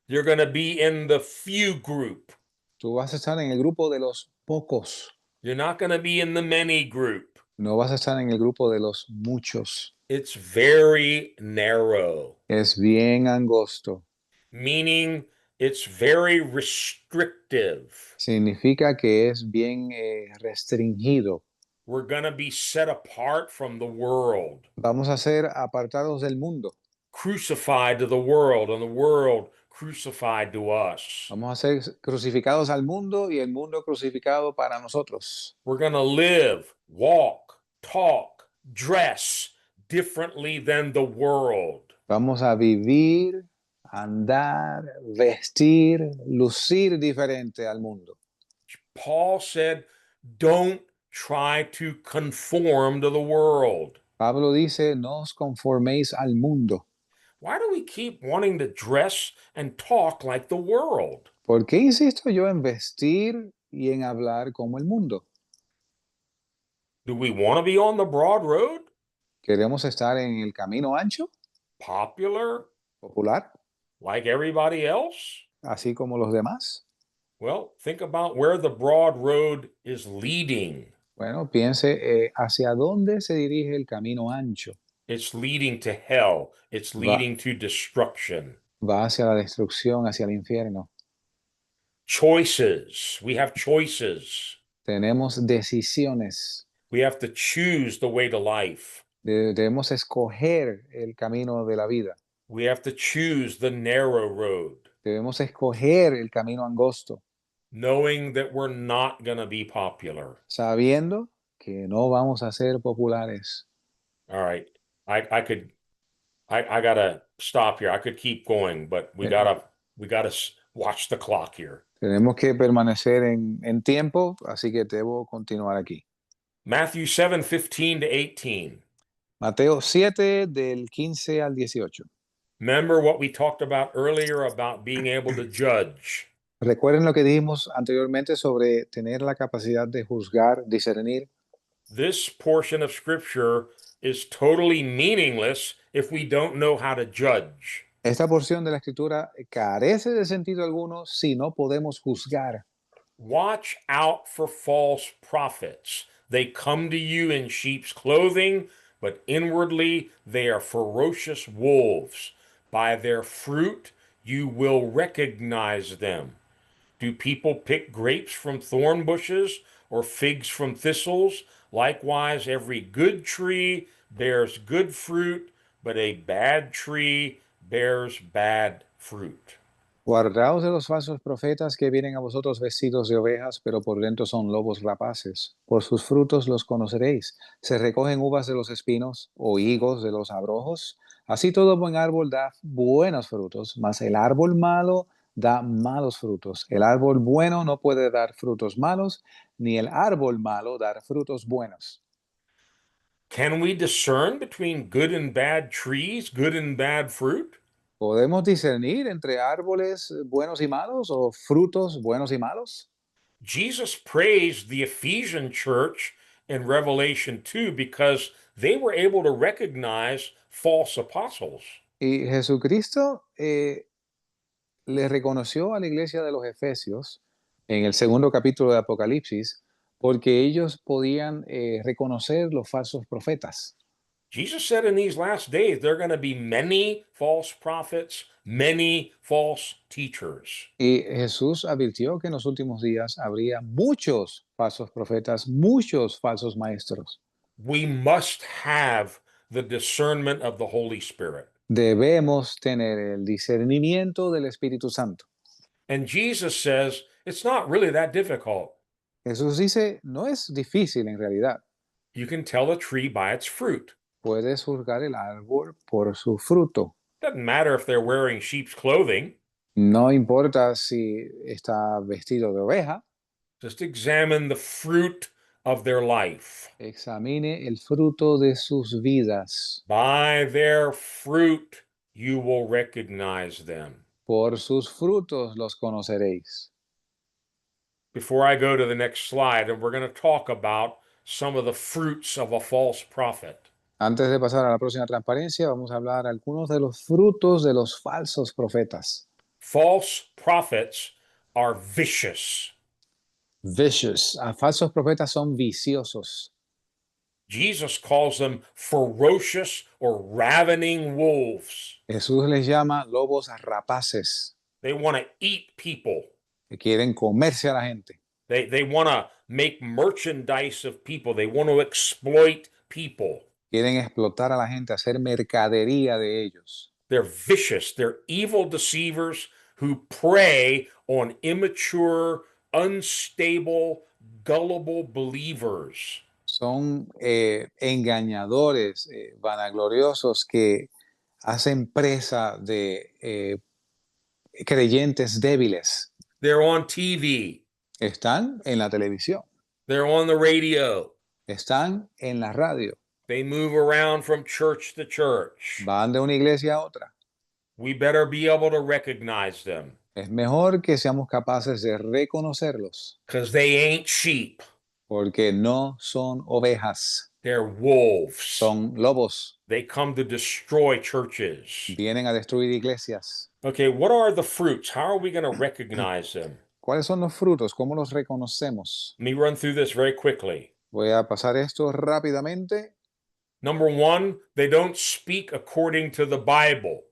You're going to be in the few group. Tú vas a estar en el grupo de los pocos. You're not going to be in the many group. No vas a estar en el grupo de los muchos. It's very narrow, Es bien angosto. meaning it's very restrictive. Significa que es bien restringido. We're going to be set apart from the world, Vamos a ser apartados del mundo. crucified to the world, and the world crucified to us. Vamos a ser crucificados al mundo y el mundo crucificado para nosotros. We're going to live, walk, talk, dress differently than the world. Vamos a vivir, andar, vestir, lucir diferente al mundo. Paul said, don't try to conform to the world. Pablo dice, no os conforméis al mundo. Why do we keep wanting to dress and talk like the world? ¿Por qué insisto yo en vestir y en hablar como el mundo? Do we want to be on the broad road? ¿Queremos estar en el camino ancho, Popular, popular, like everybody else? así como los demás? Well, think about where the broad road is leading. Bueno, piense hacia dónde se dirige el camino ancho. It's leading to hell. It's leading to destruction. Va hacia la destrucción, hacia el infierno. Choices. We have choices. Tenemos decisiones. We have to choose the way to life. Debemos escoger el camino de la vida. We have to choose the narrow road, Debemos escoger el camino angosto, knowing that we're not going to be popular. sabiendo que no vamos a ser populares. All right. I gotta stop here. I could keep going, but we gotta watch the clock here. Tenemos que permanecer en tiempo, así que debo continuar aquí. Matthew 7:15 to 18. Mateo 7 del 15 al 18. Remember what we talked about earlier about being able to judge. Recuerden lo que dijimos anteriormente sobre tener la capacidad de juzgar, discernir. This portion of scripture is totally meaningless if we don't know how to judge. Esta porción de la escritura carece de sentido alguno si no podemos juzgar. Watch out for false prophets. They come to you in sheep's clothing, but inwardly they are ferocious wolves. By their fruit you will recognize them. Do people pick grapes from thorn bushes or figs from thistles? Likewise, every good tree bears good fruit, but a bad tree bears bad fruit. Guardaos de los falsos profetas que vienen a vosotros vestidos de ovejas, pero por dentro son lobos rapaces. Por sus frutos los conoceréis. ¿Se recogen uvas de los espinos o higos de los abrojos? Así todo buen árbol da buenos frutos, mas el árbol malo da malos frutos. El árbol bueno no puede dar frutos malos, ni el árbol malo dar frutos buenos. Can we discern between good and bad trees, good and bad fruit? ¿Podemos discernir entre árboles buenos y malos o frutos buenos y malos? Jesus praised the Ephesian church in Revelation 2 because they were able to recognize false apostles. Y Jesucristo le reconoció a la iglesia de los Efesios en el segundo capítulo de Apocalipsis porque ellos podían reconocer los falsos profetas. Jesus said in these last days there are going to be many false prophets, many false teachers. Y Jesús advirtió que en los últimos días habría muchos falsos profetas, muchos falsos maestros. We must have the discernment of the Holy Spirit. Debemos tener el discernimiento del Espíritu Santo. And Jesus says it's not really that difficult. Jesús dice, no es difícil en realidad. You can tell a tree by its fruit. Puedes juzgar el árbol por su fruto. Doesn't matter if they're wearing sheep's clothing. No importa si está vestido de oveja, Just examine the fruit of their life. examine el fruto de sus vidas. By their fruit, you will recognize them. Por sus frutos los conoceréis. Before I go to the next slide, and we're going to talk about some of the fruits of a false prophet. Antes de pasar a la próxima transparencia, vamos a hablar algunos de los frutos de los falsos profetas. False prophets are vicious. Vicious. Falsos profetas son viciosos. Jesus calls them ferocious or ravening wolves. Jesús les llama lobos rapaces, They want to eat people. que quieren comerse a la gente. They want to make merchandise of people. They want to exploit people. Quieren explotar a la gente, hacer mercadería de ellos. They're vicious. They're evil deceivers who prey on immature, unstable, gullible believers. Son engañadores, vanagloriosos que hacen presa de creyentes débiles. They're on TV. Están en la televisión, They're on the radio. están en la radio, They move around from church to church. van de una iglesia a otra. We better be able to recognize them Es mejor que seamos capaces de reconocerlos, because they ain't sheep. porque no son ovejas, They're wolves. son lobos. They come to destroy churches. Vienen a destruir iglesias. Okay, what are the fruits? How are we going to recognize them? ¿Cuáles son los frutos? ¿Cómo los reconocemos? Let me run through this very quickly. Voy a pasar esto rápidamente. Number one, they don't speak according to the Bible.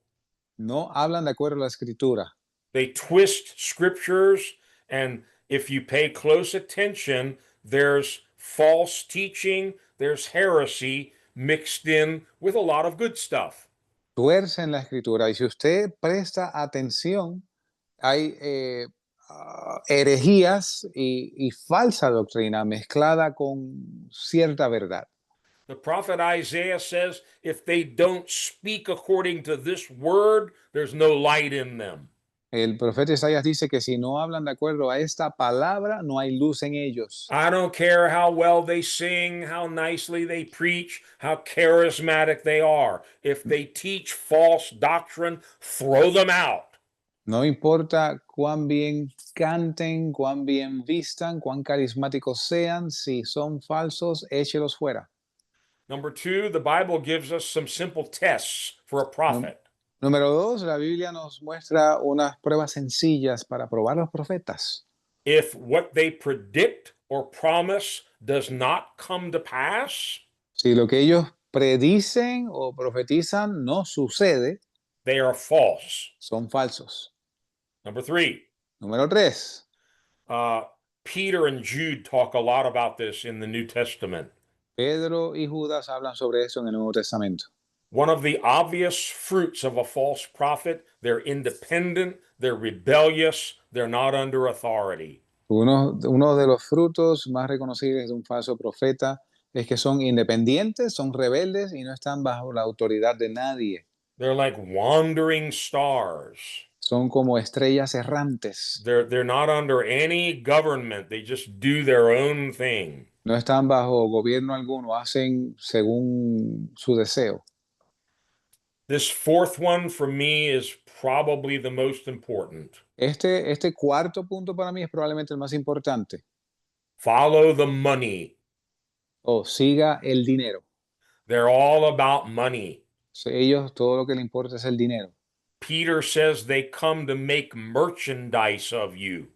No hablan de acuerdo a la escritura. They twist scriptures, and if you pay close attention, there's false teaching, there's heresy mixed in with a lot of good stuff. Tuercen la escritura. Y si usted presta atención, hay herejías y falsa doctrina mezclada con cierta verdad. The prophet Isaiah says, if they don't speak according to this word, there's no light in them. El profeta Isaías dice que si no hablan de acuerdo a esta palabra, no hay luz en ellos. I don't care how well they sing, how nicely they preach, how charismatic they are. If they teach false doctrine, throw them out. No importa cuán bien canten, cuán bien vistan, cuán carismáticos sean, si son falsos, échelos fuera. Number two, the Bible gives us some simple tests for a prophet. Número 2, la Biblia nos muestra unas pruebas sencillas para probar los profetas. If what they predict or promise does not come to pass, Si lo que ellos predicen o profetizan no sucede, they are false. son falsos. Number three, Número 3, Peter and Jude talk a lot about this in the New Testament. Pedro y Judas hablan sobre eso en el Nuevo Testamento. One of the obvious fruits of a false prophet, they're independent, they're rebellious, they're not under authority. Uno de los frutos más reconocibles de un falso profeta es que son independientes, son rebeldes y no están bajo la autoridad de nadie. They're like wandering stars. Son como estrellas errantes. They're not under any government. They just do their own thing. No están bajo gobierno alguno, hacen según su deseo. This fourth one for me is probably the most important. Este cuarto punto para mí es probablemente el más importante. Follow the money. Siga el dinero. They're all about money. Ellos todo lo que les importa es el dinero. Peter says they come to make merchandise of you.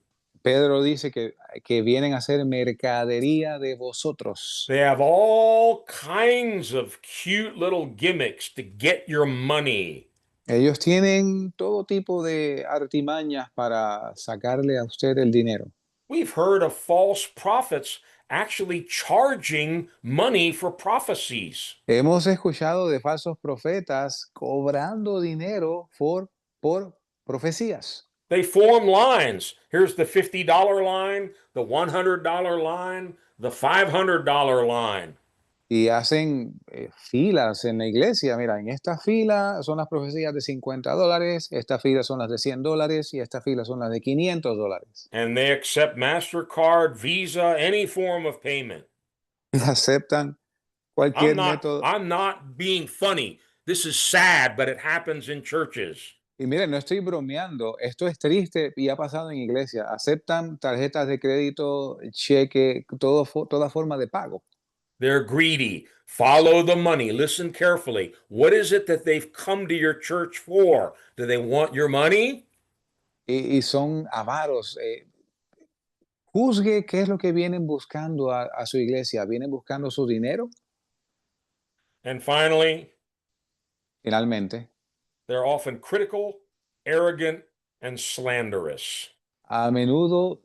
Pedro dice que vienen a hacer mercadería de vosotros. They have all kinds of cute little gimmicks to get your money. Ellos tienen todo tipo de artimañas para sacarle a usted el dinero. We've heard of false prophets actually charging money for prophecies. Hemos escuchado de falsos profetas cobrando dinero por profecías. They form lines. Here's the $50 line, the $100 line, the $500 line. y hacen filas en la iglesia. Mira, en esta fila son las profecías de $50, esta fila son las de $100 y esta fila son las de $500. And they accept MasterCard, Visa, any form of payment. Aceptan cualquier método. I'm not being funny. This is sad, but it happens in churches. Y miren, no estoy bromeando, esto es triste y ha pasado en iglesia. Aceptan tarjetas de crédito, cheque, toda forma de pago. They're greedy. Follow the money. Listen carefully. What is it that they've come to your church for? Do they want your money? Y son avaros. Juzgue qué es lo que vienen buscando a su iglesia. ¿Vienen buscando su dinero? And finally, Finalmente, they're often critical, arrogant, and slanderous. a menudo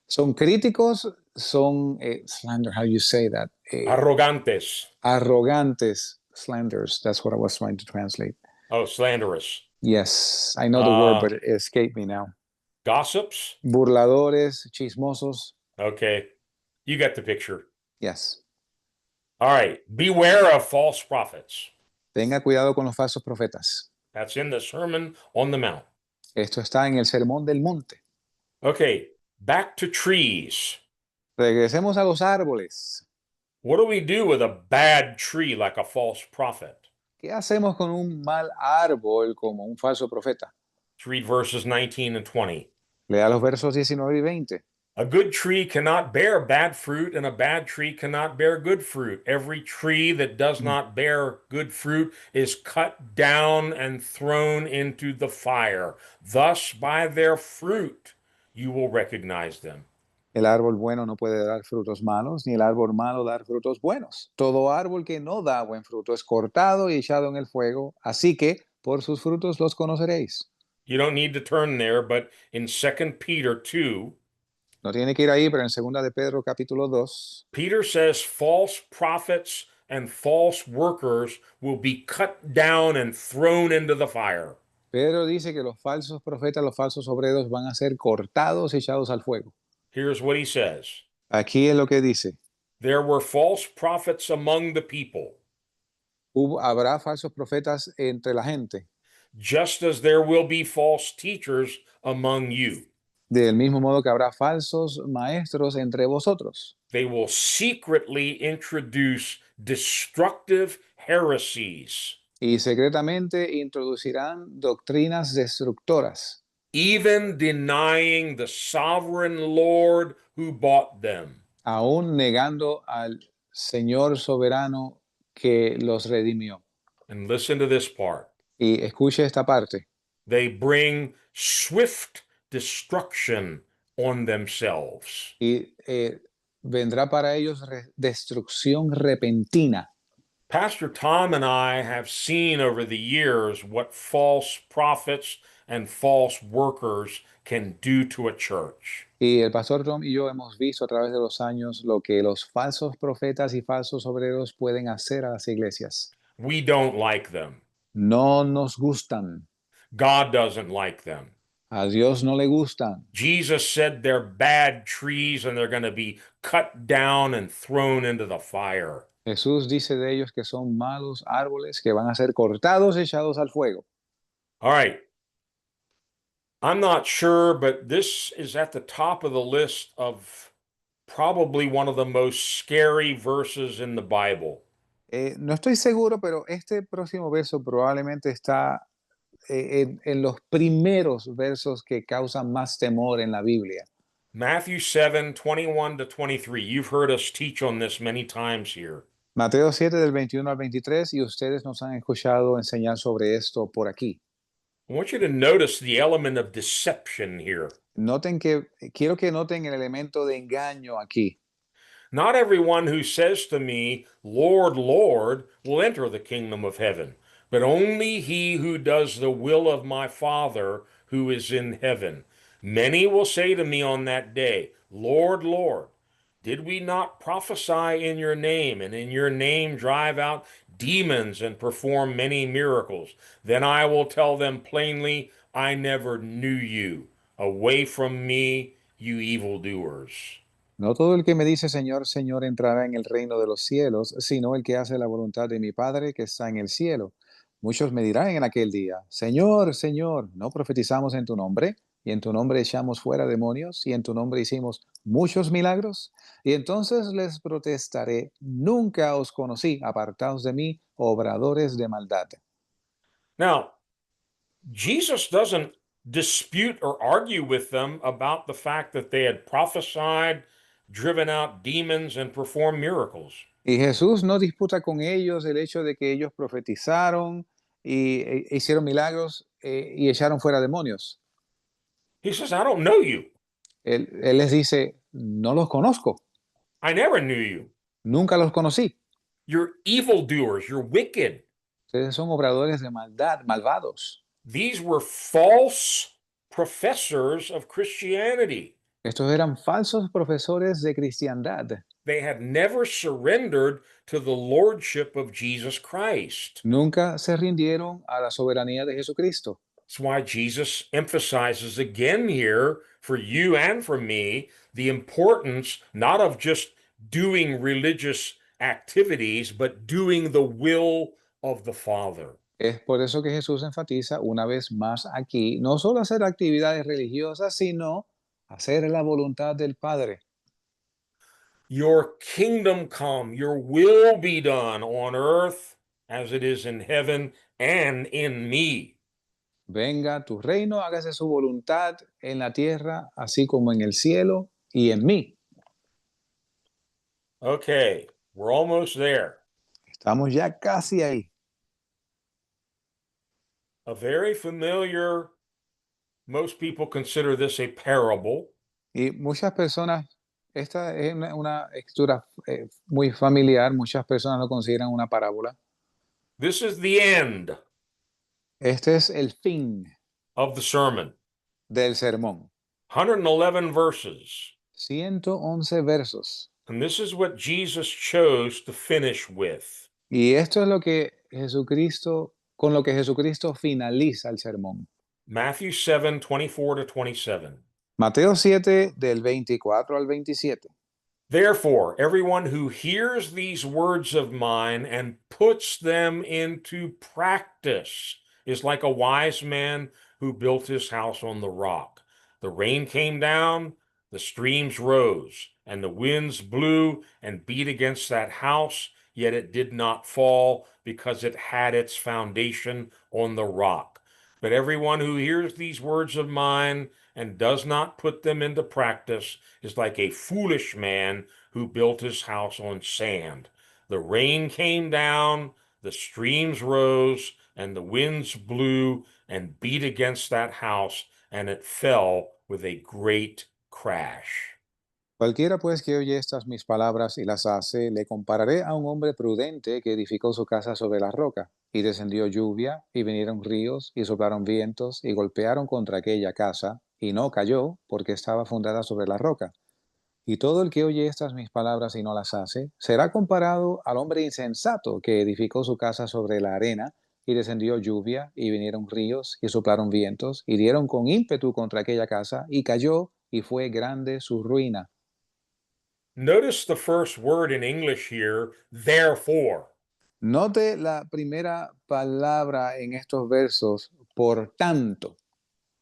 son críticos, son slander, how you say that? Arrogantes. Arrogantes, slanders. That's what I was trying to translate. Oh, slanderous. Yes, I know the word, but it escaped me now. Gossips. Burladores, chismosos. Okay. You get the picture. Yes. All right. Beware of false prophets. Tenga cuidado con los falsos profetas. That's in the Sermon on the Mount. Esto está en el Sermón del Monte. Okay. Back to trees. Regresemos a los árboles. What do we do with a bad tree like a false prophet? ¿Qué hacemos con un mal árbol como un falso profeta? Let's read verses 19 and 20. Lea los versos 19 y 20. A good tree cannot bear bad fruit, and a bad tree cannot bear good fruit. Every tree that does not bear good fruit is cut down and thrown into the fire. Thus, by their fruit, you will recognize them. El árbol bueno no puede dar frutos malos, ni el árbol malo dar frutos buenos. Todo árbol que no da buen fruto es cortado y echado en el fuego. Así que por sus frutos los conoceréis. You don't need to turn there, but in 2 Peter 2, No tiene que ir ahí, pero en 2 de Pedro capítulo 2, Peter says false prophets and false workers will be cut down and thrown into the fire. Pedro dice que los falsos profetas, los falsos obreros van a ser cortados y echados al fuego. Here's what he says. Aquí es lo que dice. There were false prophets among the people, Habrá falsos profetas entre la gente, just as there will be false teachers among you. del mismo modo que habrá falsos maestros entre vosotros. They will secretly introduce destructive heresies, Y secretamente introducirán doctrinas destructoras, even denying the sovereign Lord who bought them. aún negando al Señor soberano que los redimió. And listen to this part. Y escuche esta parte. They bring swift destruction on themselves. Y vendrá para ellos destrucción repentina. Pastor Tom and I have seen over the years what false prophets and false workers can do to a church. Y el pastor Tom y yo hemos visto a través de los años lo que los falsos profetas y falsos obreros pueden hacer a las iglesias. We don't like them. No nos gustan. God doesn't like them. A Dios no le gustan. Jesus said they're bad trees and they're going to be cut down and thrown into the fire. Jesús dice de ellos que son malos árboles que van a ser cortados y echados al fuego. All right. I'm not sure, but this is at the top of the list of probably one of the most scary verses in the Bible. No estoy seguro, pero este próximo verso probablemente está en los primeros versos que causan más temor en la Biblia. Matthew 7, 21 to 23. You've heard us teach on this many times here. Mateo 7 del 21 al 23 y ustedes nos han escuchado enseñar sobre esto por aquí. I want you to notice the element of deception here. Quiero que noten el elemento de engaño aquí. Not everyone who says to me, Lord, Lord, will enter the kingdom of heaven, but only he who does the will of my Father who is in heaven. Many will say to me on that day, Lord, Lord, did we not prophesy in your name, and in your name drive out demons and perform many miracles? Then I will tell them plainly, I never knew you. Away from me, you evildoers. No todo el que me dice Señor, Señor entrará en el reino de los cielos, sino el que hace la voluntad de mi Padre que está en el cielo. Muchos me dirán en aquel día, Señor, Señor, ¿no profetizamos en tu nombre? Y en tu nombre echamos fuera demonios, y en tu nombre hicimos muchos milagros. Y entonces les protestaré, nunca os conocí, apartaos de mí, obradores de maldad. Now, Jesus doesn't dispute or argue with them about the fact that they had prophesied, driven out demons, and performed miracles. Y Jesús no disputa con ellos el hecho de que ellos profetizaron y hicieron milagros y echaron fuera demonios. He says, I don't know you. Él les dice, no los conozco, I never knew you. nunca los conocí. You're evildoers. You're wicked. Ustedes son obradores de maldad, malvados. These were false professors of Christianity. Estos eran falsos profesores de cristiandad. They had never surrendered to the lordship of Jesus Christ. Nunca se rindieron a la soberanía de Jesucristo. That's why Jesus emphasizes again here for you and for me the importance not of just doing religious activities, but doing the will of the Father. Es por eso que Jesús enfatiza una vez más aquí, no solo hacer actividades religiosas, sino hacer la voluntad del Padre. Your kingdom come, your will be done on earth as it is in heaven and in me. Venga tu reino, hágase su voluntad en la tierra, así como en el cielo y en mí. Okay, we're almost there. Estamos ya casi ahí. A very familiar, most people consider this a parable. Y muchas personas, esta es una escritura muy familiar, muchas personas lo consideran una parábola. This is the end Este es el fin of the sermon. del sermón. 111 verses. 111 versos. And this is what Jesus chose to finish with. Y esto es lo que Jesucristo, con lo que Jesucristo finaliza el sermón. Matthew 7, 24 to 27. Mateo 7, del 24 al 27. Therefore, everyone who hears these words of mine and puts them into practice is like a wise man who built his house on the rock. The rain came down, the streams rose, and the winds blew and beat against that house, yet it did not fall because it had its foundation on the rock. But everyone who hears these words of mine and does not put them into practice is like a foolish man who built his house on sand. The rain came down, the streams rose, and the winds blew and beat against that house, and it fell with a great crash. Cualquiera pues que oye estas mis palabras y las hace, le compararé a un hombre prudente que edificó su casa sobre la roca, y descendió lluvia, y vinieron ríos, y soplaron vientos, y golpearon contra aquella casa, y no cayó, porque estaba fundada sobre la roca. Y todo el que oye estas mis palabras y no las hace, será comparado al hombre insensato que edificó su casa sobre la arena, y descendió lluvia, y vinieron ríos, y soplaron vientos, y dieron con ímpetu contra aquella casa, y cayó, y fue grande su ruina. Notice the first word in English here, therefore. Note la primera palabra en estos versos, por tanto.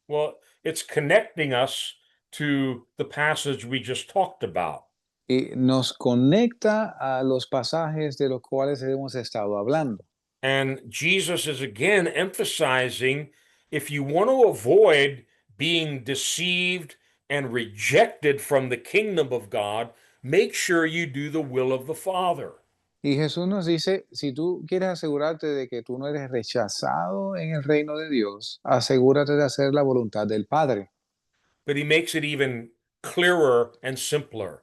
Well, it's connecting us to the passage we just talked about. Y nos conecta a los pasajes de los cuales hemos estado hablando. And Jesus is again emphasizing if you want to avoid being deceived and rejected from the kingdom of God, make sure you do the will of the Father. Y Jesús nos dice, si tú quieres asegurarte de que tú no eres rechazado en el reino de Dios, asegúrate de hacer la voluntad del Padre. But he makes it even clearer and simpler.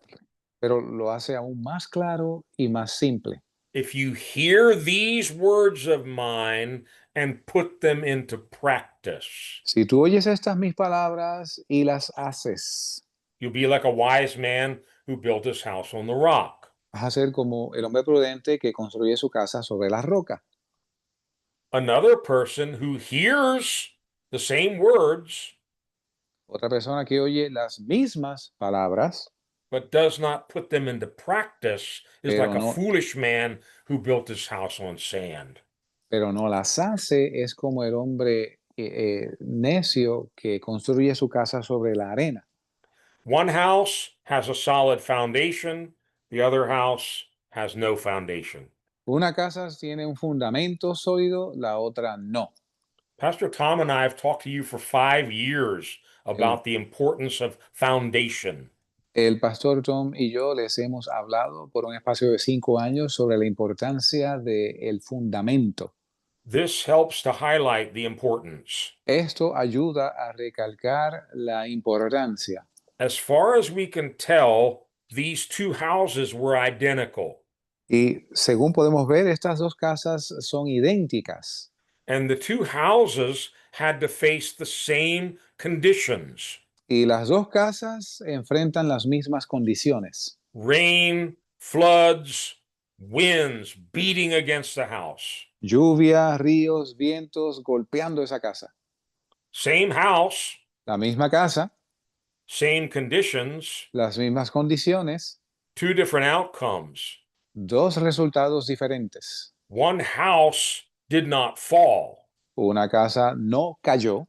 Pero lo hace aún más claro y más simple. If you hear these words of mine and put them into practice, Si tú oyes estas mis palabras y las haces, you'll be like a wise man who built his house on the rock. vas a ser como el hombre prudente que construye su casa sobre la roca. Another person who hears the same words Otra persona que oye las mismas palabras but does not put them into practice is Pero like a no, foolish man who built his house on sand. pero no las hace, es como el hombre necio que construye su casa sobre la arena. One house has a solid foundation, the other house has no foundation. Una casa tiene un fundamento sólido, la otra no. Pastor Tom and I have talked to you for 5 years about the importance of foundation. El pastor Tom y yo les hemos hablado por un espacio de 5 años sobre la importancia del fundamento. This helps to highlight the importance. Esto ayuda a recalcar la importancia. As far as we can tell, these two houses were identical, Y según podemos ver, estas dos casas son idénticas. and the two houses had to face the same conditions: Y las dos casas enfrentan las mismas condiciones. rain, floods, winds beating against the house. Lluvia, ríos, vientos golpeando esa casa. Same house, La misma casa, same conditions, las mismas condiciones, two different outcomes. dos resultados diferentes. One house did not fall Una casa no cayó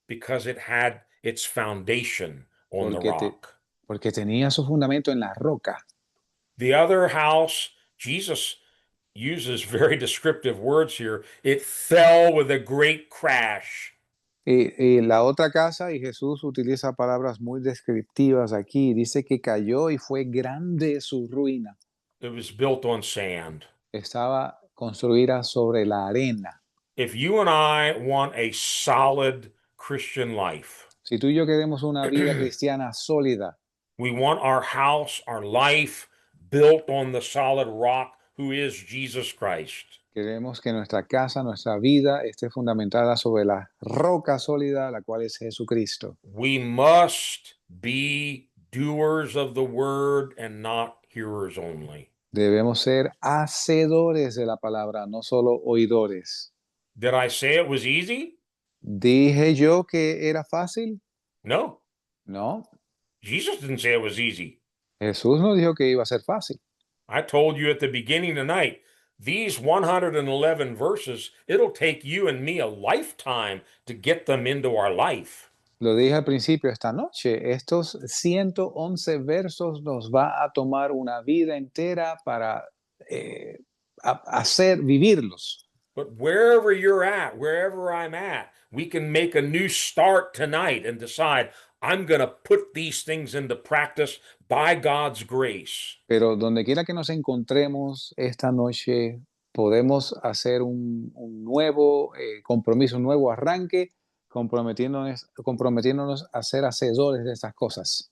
because it had its foundation on the rock. porque tenía su fundamento en la roca. The other house, Jesus uses very descriptive words here. It fell with a great crash. Y la otra casa, y Jesús utiliza palabras muy descriptivas aquí, dice que cayó y fue grande su ruina. It was built on sand. Estaba construida sobre la arena. If you and I want a solid Christian life, Si tú y yo queremos una vida cristiana sólida, we want our house, our life built on the solid rock who is Jesus Christ. queremos que nuestra casa, nuestra vida esté fundamentada sobre la roca sólida, la cual es Jesucristo. We must be doers of the word and not hearers only. Debemos ser hacedores de la palabra, no solo oidores. Did I say it was easy? ¿Dije yo que era fácil? No. No. Jesus didn't say it was easy. Jesús no dijo que iba a ser fácil. I told you at the beginning tonight, these 111 verses, it'll take you and me a lifetime to get them into our life. Lo dije al principio esta noche, estos 111 versos nos va a tomar una vida entera para vivirlos. But wherever you're at, wherever I'm at, we can make a new start tonight and decide, I'm going to put these things into practice by God's grace. Pero donde quiera que nos encontremos esta noche, podemos hacer un nuevo compromiso, un nuevo arranque, comprometiéndonos a ser hacedores de estas cosas.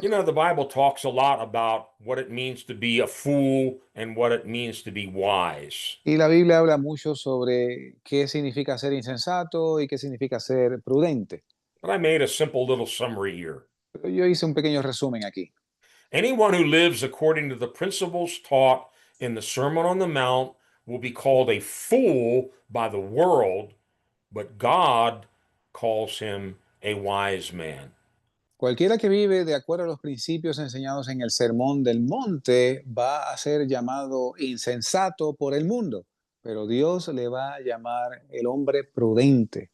You know, the Bible talks a lot about what it means to be a fool and what it means to be wise. Y la Biblia habla mucho sobre qué significa ser insensato y qué significa ser prudente. But I made a simple little summary here. Pero yo hice un pequeño resumen aquí. Anyone who lives according to the principles taught in the Sermon on the Mount will be called a fool by the world, but God calls him a wise man. Cualquiera que vive de acuerdo a los principios enseñados en el Sermón del Monte va a ser llamado insensato por el mundo, pero Dios le va a llamar el hombre prudente.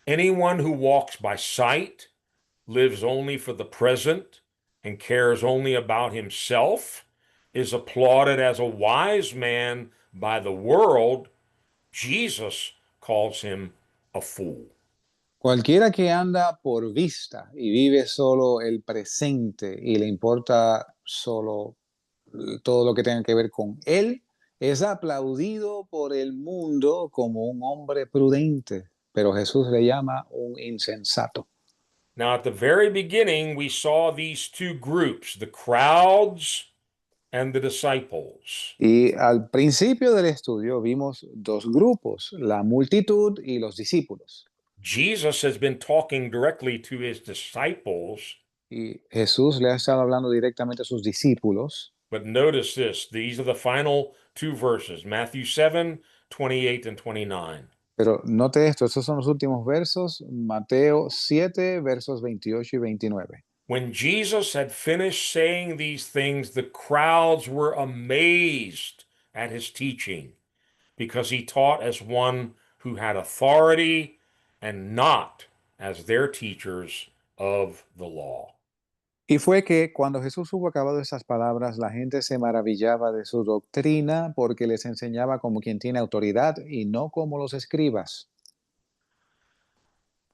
Anyone who walks by sight, lives only for the present, and cares only about himself is applauded as a wise man by the world. Jesus calls him a fool. Cualquiera que anda por vista y vive solo el presente y le importa solo todo lo que tenga que ver con él, es aplaudido por el mundo como un hombre prudente, pero Jesús le llama un insensato. Now, at the very beginning, we saw these two groups, the crowds and the disciples. Y al principio del estudio vimos dos grupos, la multitud y los discípulos. Jesus has been talking directly to his disciples, Y Jesús le ha estado hablando directamente a sus discípulos. but notice this. These are the final two verses, Matthew 7, 28 and 29. Pero note esto, estos son los últimos versos, Mateo 7, versos 28 y 29. When Jesus had finished saying these things, the crowds were amazed at his teaching, because he taught as one who had authority and not as their teachers of the law. Y fue que cuando Jesús hubo acabado esas palabras, la gente se maravillaba de su doctrina porque les enseñaba como quien tiene autoridad y no como los escribas.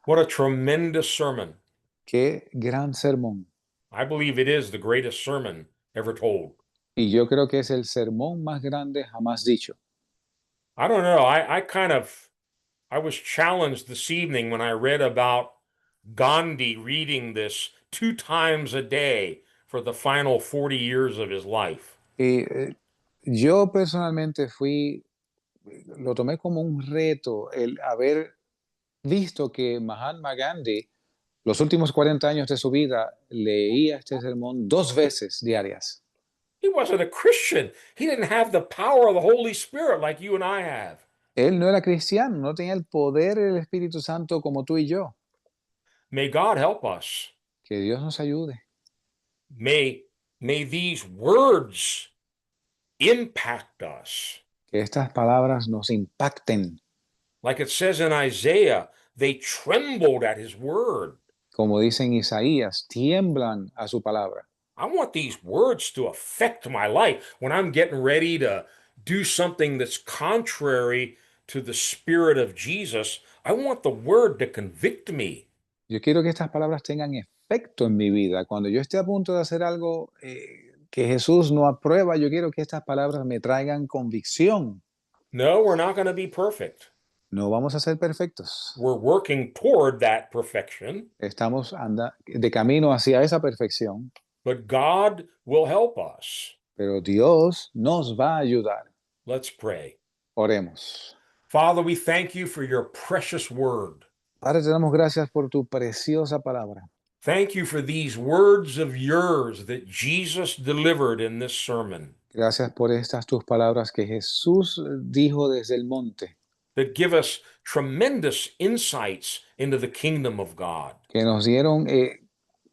What a tremendous sermon. Qué gran sermón. I believe it is the greatest sermon ever told. Y yo creo que es el sermón más grande jamás dicho. I don't know. I was challenged this evening when I read about Gandhi reading this 2 times a day for the final 40 years of his life. Y yo personalmente lo tomé como un reto el haber visto que Mahatma Gandhi, los últimos 40 años de su vida, leía este sermón 2 veces diarias. He wasn't a Christian. He didn't have the power of the Holy Spirit like you and I have. Él no era cristiano, no tenía el poder del Espíritu Santo como tú y yo. May God help us. Que Dios nos ayude. May these words impact us. Que estas palabras nos impacten. Like it says in Isaiah, they trembled at his word. Como dice en Isaías, tiemblan a su palabra. I want these words to affect my life when I'm getting ready to do something that's contrary to the Spirit of Jesus. I want the word to convict me. Yo quiero que estas palabras tengan efecto en mi vida. Cuando yo esté a punto de hacer algo que Jesús no aprueba, yo quiero que estas palabras me traigan convicción. No, we're not going to be perfect. No vamos a ser perfectos. We're working toward that perfection. Estamos de camino hacia esa perfección. But God will help us. Pero Dios nos va a ayudar. Let's pray. Oremos. Father, we thank you for your precious word. Padre, te damos gracias por tu preciosa palabra. Thank you for these words of yours that Jesus delivered in this sermon. Gracias por estas tus palabras que Jesús dijo desde el monte. That give us tremendous insights into the kingdom of God. Que nos dieron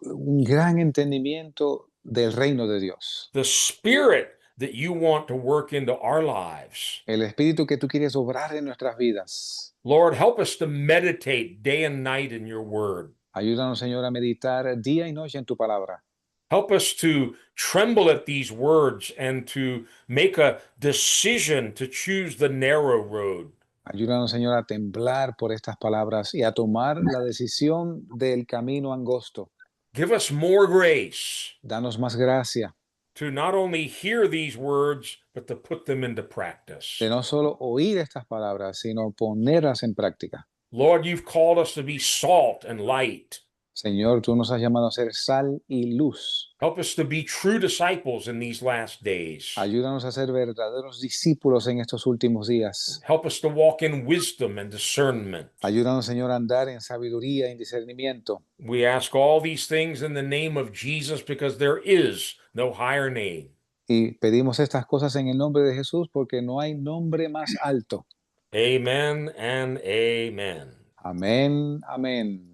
un gran entendimiento del reino de Dios. The Spirit that you want to work into our lives. El espíritu que tú quieres obrar en nuestras vidas. Lord, help us to meditate day and night in your word. Ayúdanos, Señor, a meditar día y noche en tu palabra. Help us to tremble at these words and to make a decision to choose the narrow road. Ayúdanos, Señor, a temblar por estas palabras y a tomar la decisión del camino angosto. Give us more grace. Danos más gracia. To not only hear these words, but to put them into practice. De no solo oír estas palabras, sino ponerlas en práctica. Lord, you've called us to be salt and light. Señor, tú nos has llamado a ser sal y luz. Help us to be true disciples in these last days. Ayúdanos a ser verdaderos discípulos en estos últimos días. Help us to walk in wisdom and discernment. Ayúdanos, Señor, a andar en sabiduría y discernimiento. We ask all these things in the name of Jesus because there is no higher name. Y pedimos estas cosas en el nombre de Jesús porque no hay nombre más alto. Amen and amen. Amén, amén.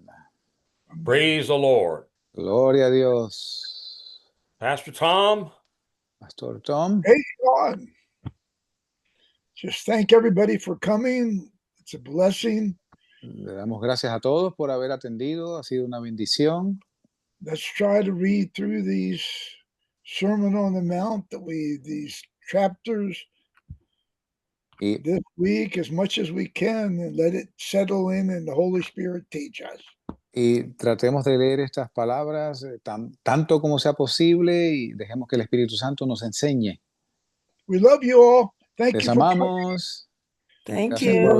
Praise the Lord. Gloria a Dios. Pastor Tom. Pastor Tom. Hey, Sean. Just thank everybody for coming. It's a blessing. Le damos gracias a todos por haber atendido. Ha sido una bendición. Let's try to read through these Sermon on the Mount, these chapters this week as much as we can and let it settle in and the Holy Spirit teach us. Y tratemos de leer estas palabras tanto como sea posible y dejemos que el Espíritu Santo nos enseñe. We love you all. Thank Les you for coming. amamos. Thank Gracias you. por